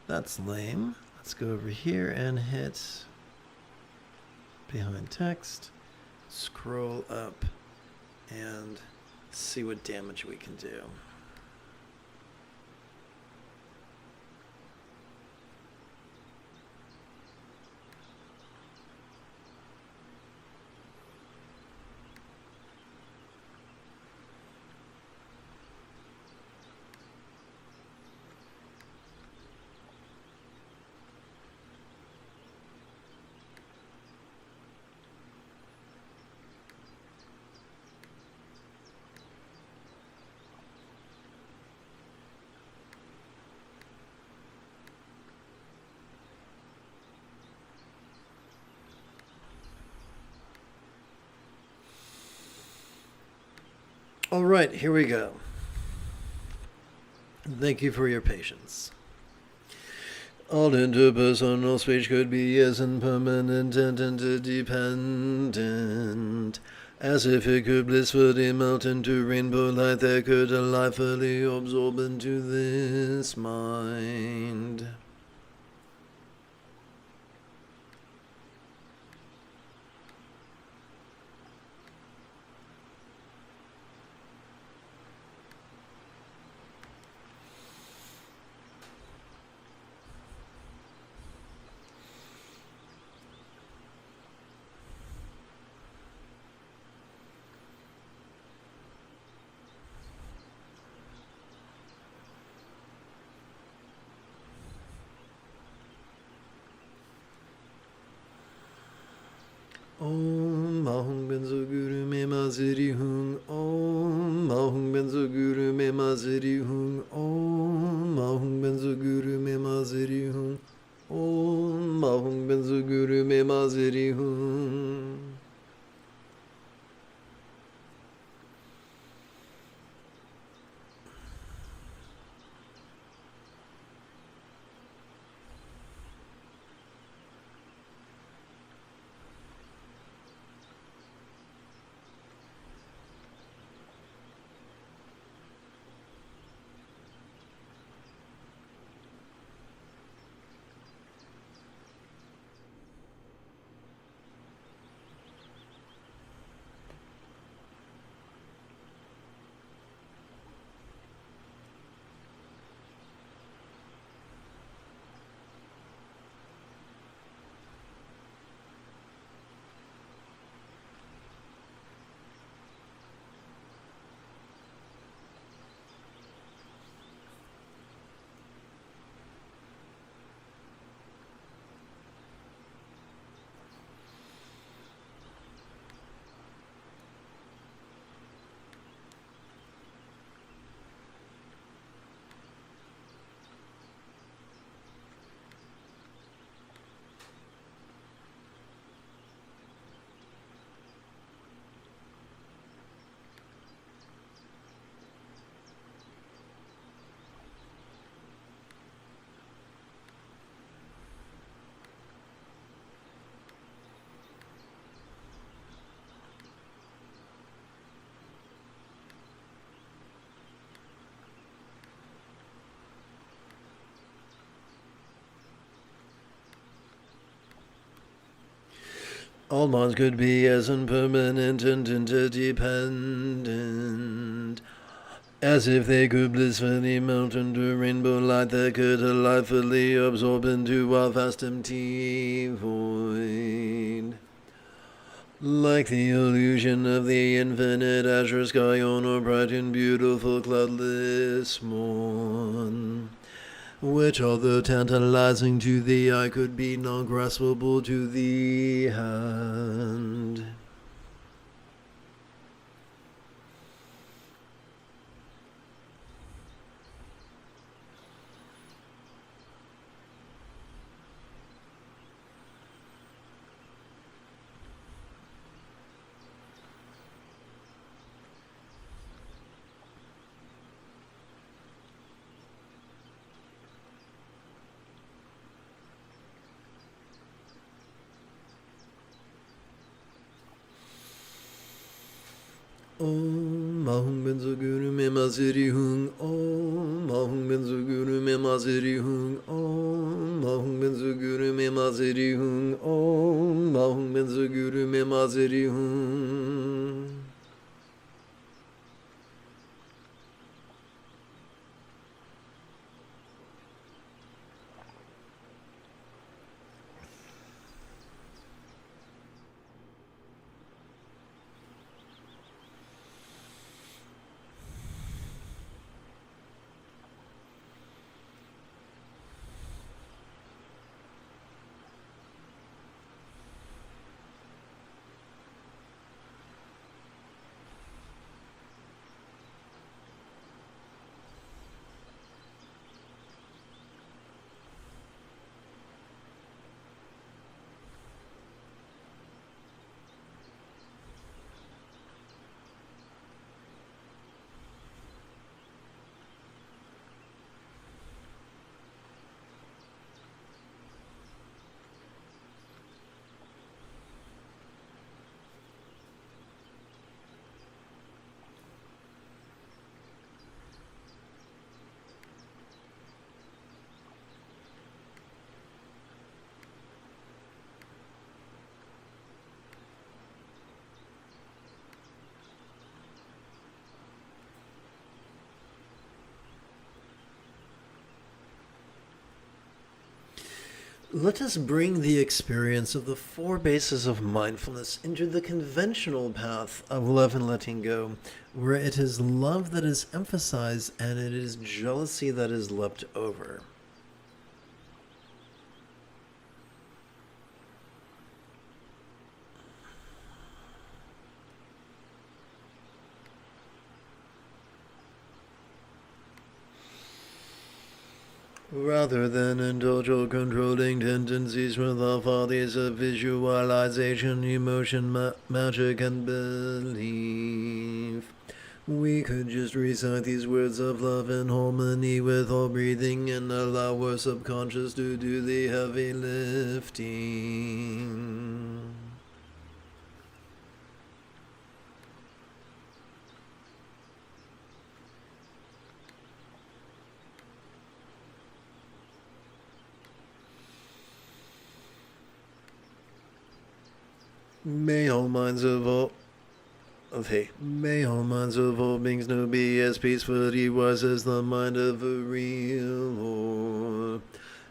That's lame. Let's go over here and hit behind text, scroll up, and see what damage we can do. All right, here we go. Thank you for your patience. All interpersonal speech could be as impermanent and interdependent as if it could blissfully melt into rainbow light that could delightfully absorb into this mind. Om Mahung Benzo Guru Me Maziri Hung. Om Mahung Benzo Guru Me Maziri Hung. Om Mahung Benzo Guru Me Maziri Hung. Om Mahung Benzo Guru Me Maziri Hung. All minds could be as impermanent and interdependent as if they could blissfully melt into rainbow light that could delightfully absorb into our vast empty void. Like the illusion of the infinite azure sky on a bright and beautiful cloudless morn, which, although tantalizing to the eye, could be not graspable to the hand. Om Mahum Benzo Guru Me Maziri Hung. Om Mahum Benzo Guru Me Maziri Hung. Om Mahum Benzo Guru Me Maziri Hung. Om Mahum Benzo Guru Me Maziri Hung. Let us bring the experience of the four bases of mindfulness into the conventional path of love and letting go, where it is love that is emphasized and it is jealousy that is leapt over. Rather than indulge or controlling tendencies with our follies of visualization, emotion, magic, and belief, we could just recite these words of love in harmony with our breathing and allow our subconscious to do the heavy lifting. May all minds of all beings know be as peacefully wise as the mind of a real Lord.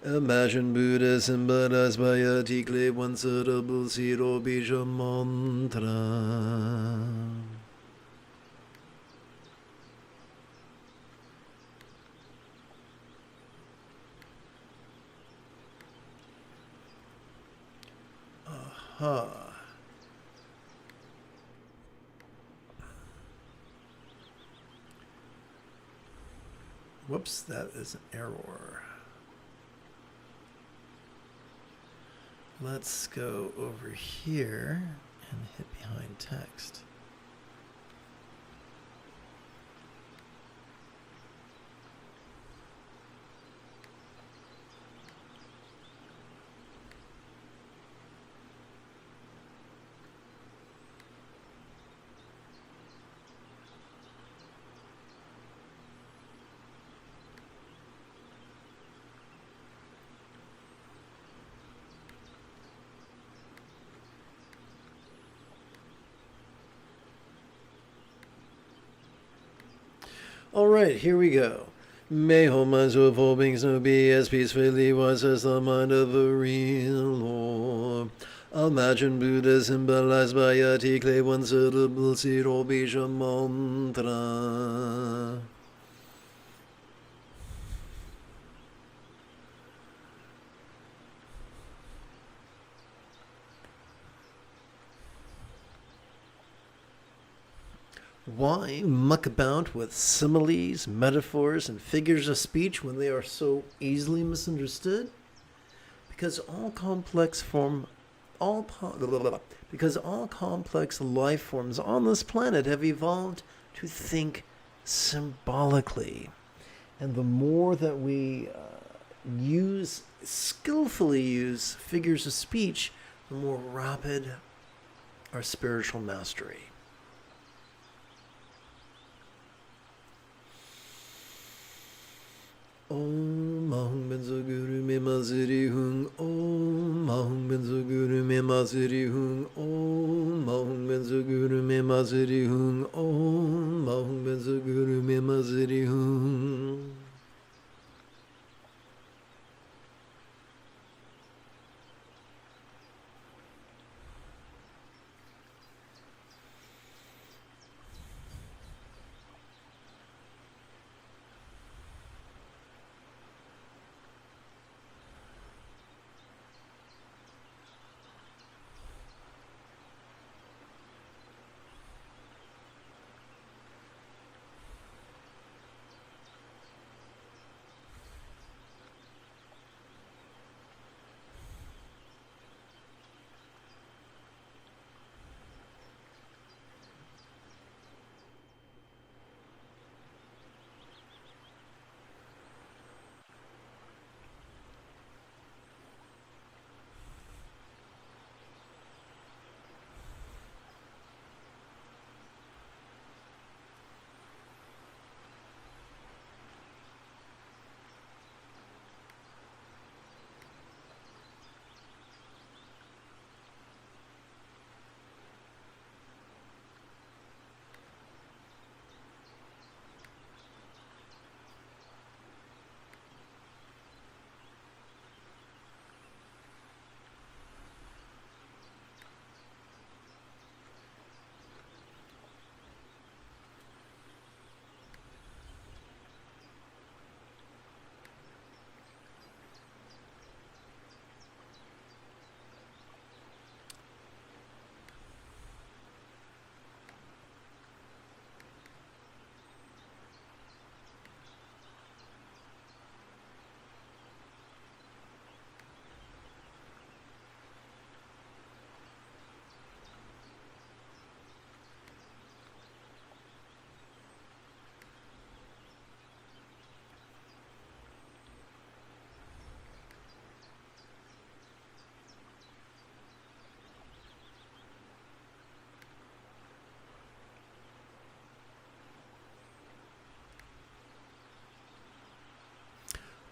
Imagine Buddha symbolized by a tikle, one syllable seed or bija mantra. Aha. Whoops, that is an error. Let's go over here and hit behind text. All right, here we go. May all minds of all beings know be as peacefully wise as the mind of a real Lord. Imagine Buddha symbolized by a tea clay, one syllable zero bija mantra. Why muck about with similes, metaphors, and figures of speech when they are so easily misunderstood? Because all complex life forms on this planet have evolved to think symbolically. And the more that we skillfully use figures of speech, the more rapid our spiritual mastery. Om Ahum Benzo Guru Me Maziri Hung. Om Ahum Benzo Guru Me Maziri Hung. Om Ahum Benzo Guru Me Maziri Hung. Om Ahum Benzo Guru Me Maziri Hung.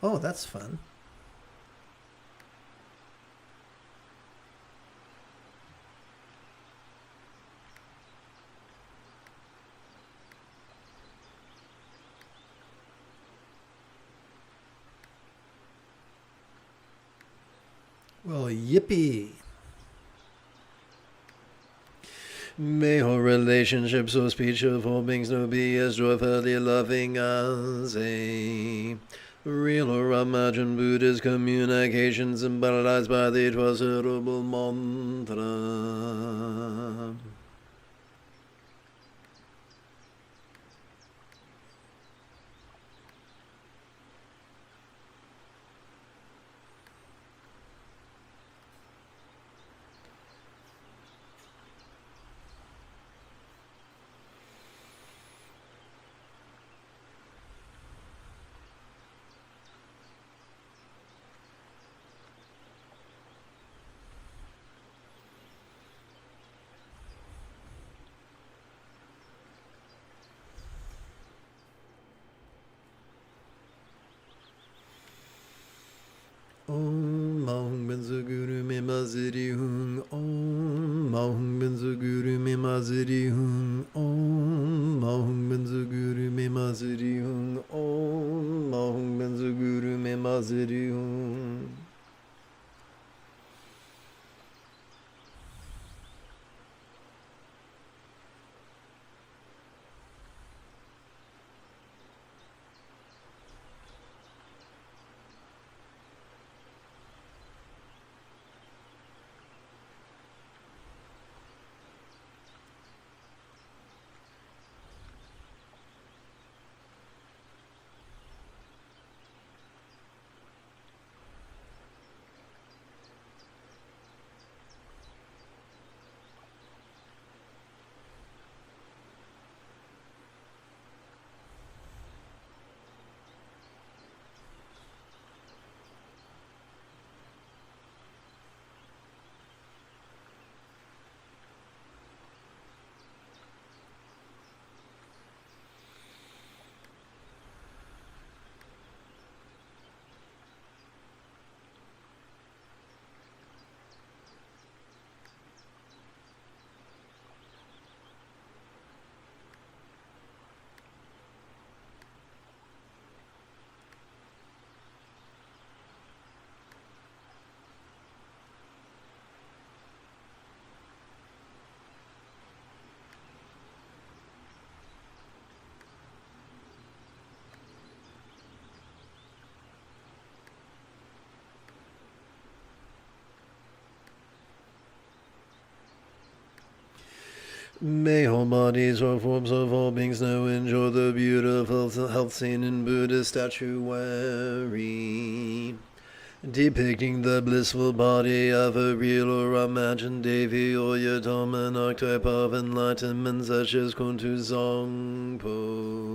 Oh, that's fun. Well, yippee. May all relationships or speech of all beings know be as joyfully loving as a real or imagined Buddhist communication symbolized by the 12-syllable mantra. Om Mahum Benzo Guru Me Maziri Hung. Om Mahum Benzo Guru Me Maziri Hung. Om Mahum Benzo Guru Me Maziri maziri hum. May all bodies or forms of all beings now enjoy the beautiful health seen in Buddhist statuary, depicting the blissful body of a real or imagined Devi or Yatama, an archetype of enlightenment such as Kuntu Zongpo.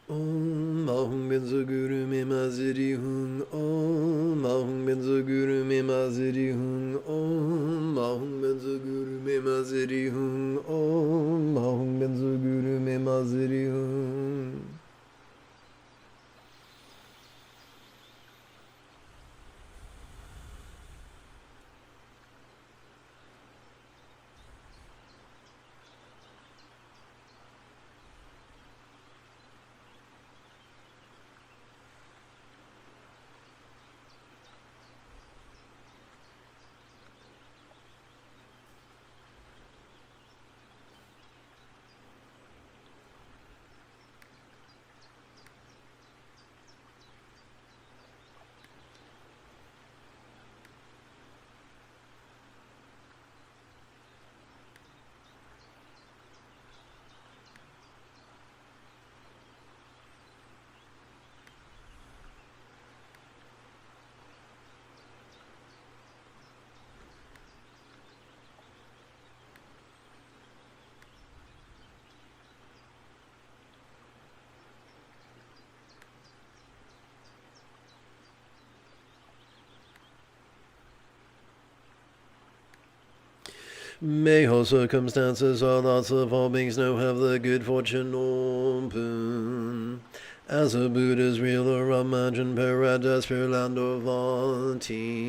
Om Ahum Benzo Guru Me Maziri Hung. Om Ahum Benzo Guru Me Maziri Hung. Om Ahum Benzo Guru Me Maziri Hung. Om Ahum Benzo Guru Me Maziri Hung. May all circumstances or thoughts of all beings now have the good fortune or boon, as a Buddha's real or imagined paradise for land or Vanti.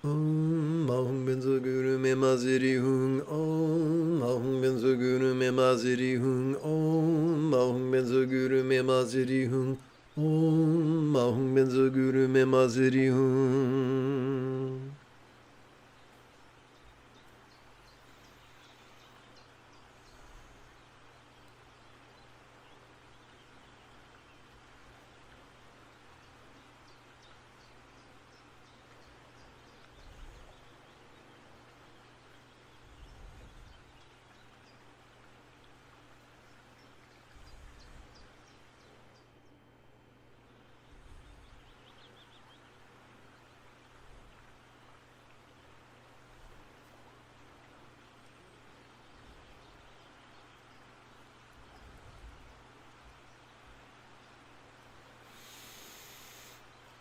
Om Ahum Benzo Guru Me Maziri Hung. Om Ahum Benzo Guru Me Maziri Hung. Om Ahum Benzo Guru Me Maziri Hung. Om Ahum Benzo Guru Me Maziri Hung.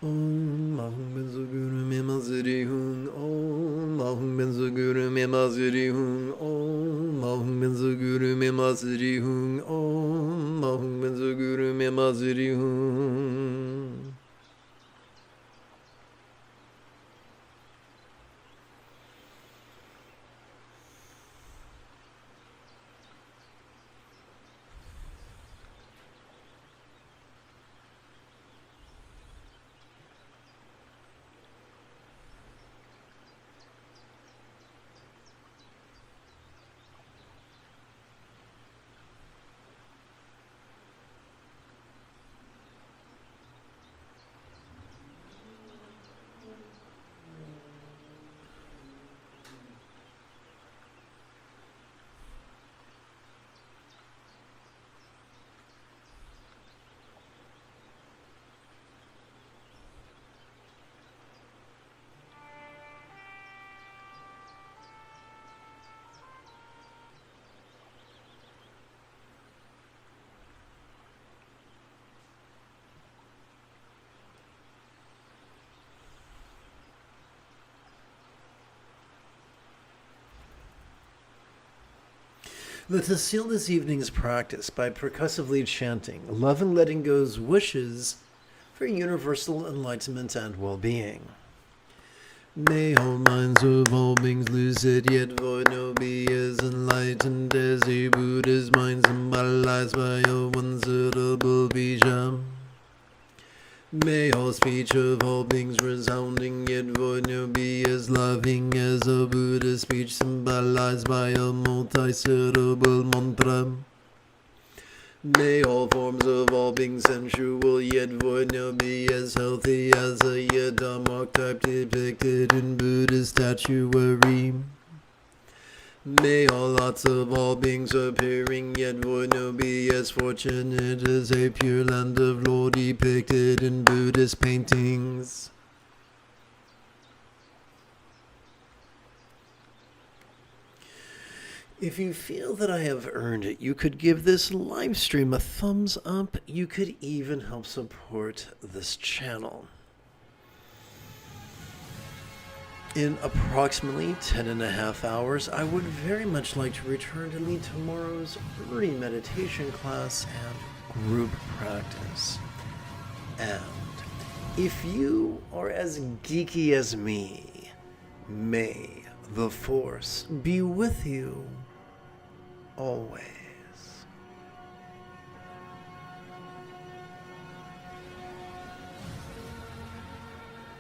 Om Mahum Benzoguru Mimaziri Hung. Om Mahum Benzoguru Mimaziri Hung. Om Mahum Benzoguru Mimaziri Hung. Om Mahum Benzoguru Mimaziri Hung. Let us seal this evening's practice by percussively chanting Love and Letting Go's wishes for universal enlightenment and well-being. May all minds of all beings lucid yet void no be as enlightened as a Buddha's mind symbolized by a one-syllable bija. May all speech of all beings resounding yet void no be as loving as a Buddha's speech symbolized by a multi-syllable mantra. May all forms of all beings sensual yet void no be as healthy as a yidam archetype depicted in Buddha's statuary. May all lots of all beings appearing yet void no be as fortunate as a pure land of lore depicted in Buddhist paintings. If you feel that I have earned it, you could give this live stream a thumbs up. You could even help support this channel. In approximately 10.5 hours, I would very much like to return to lead tomorrow's free meditation class and group practice. And if you are as geeky as me, may the Force be with you always.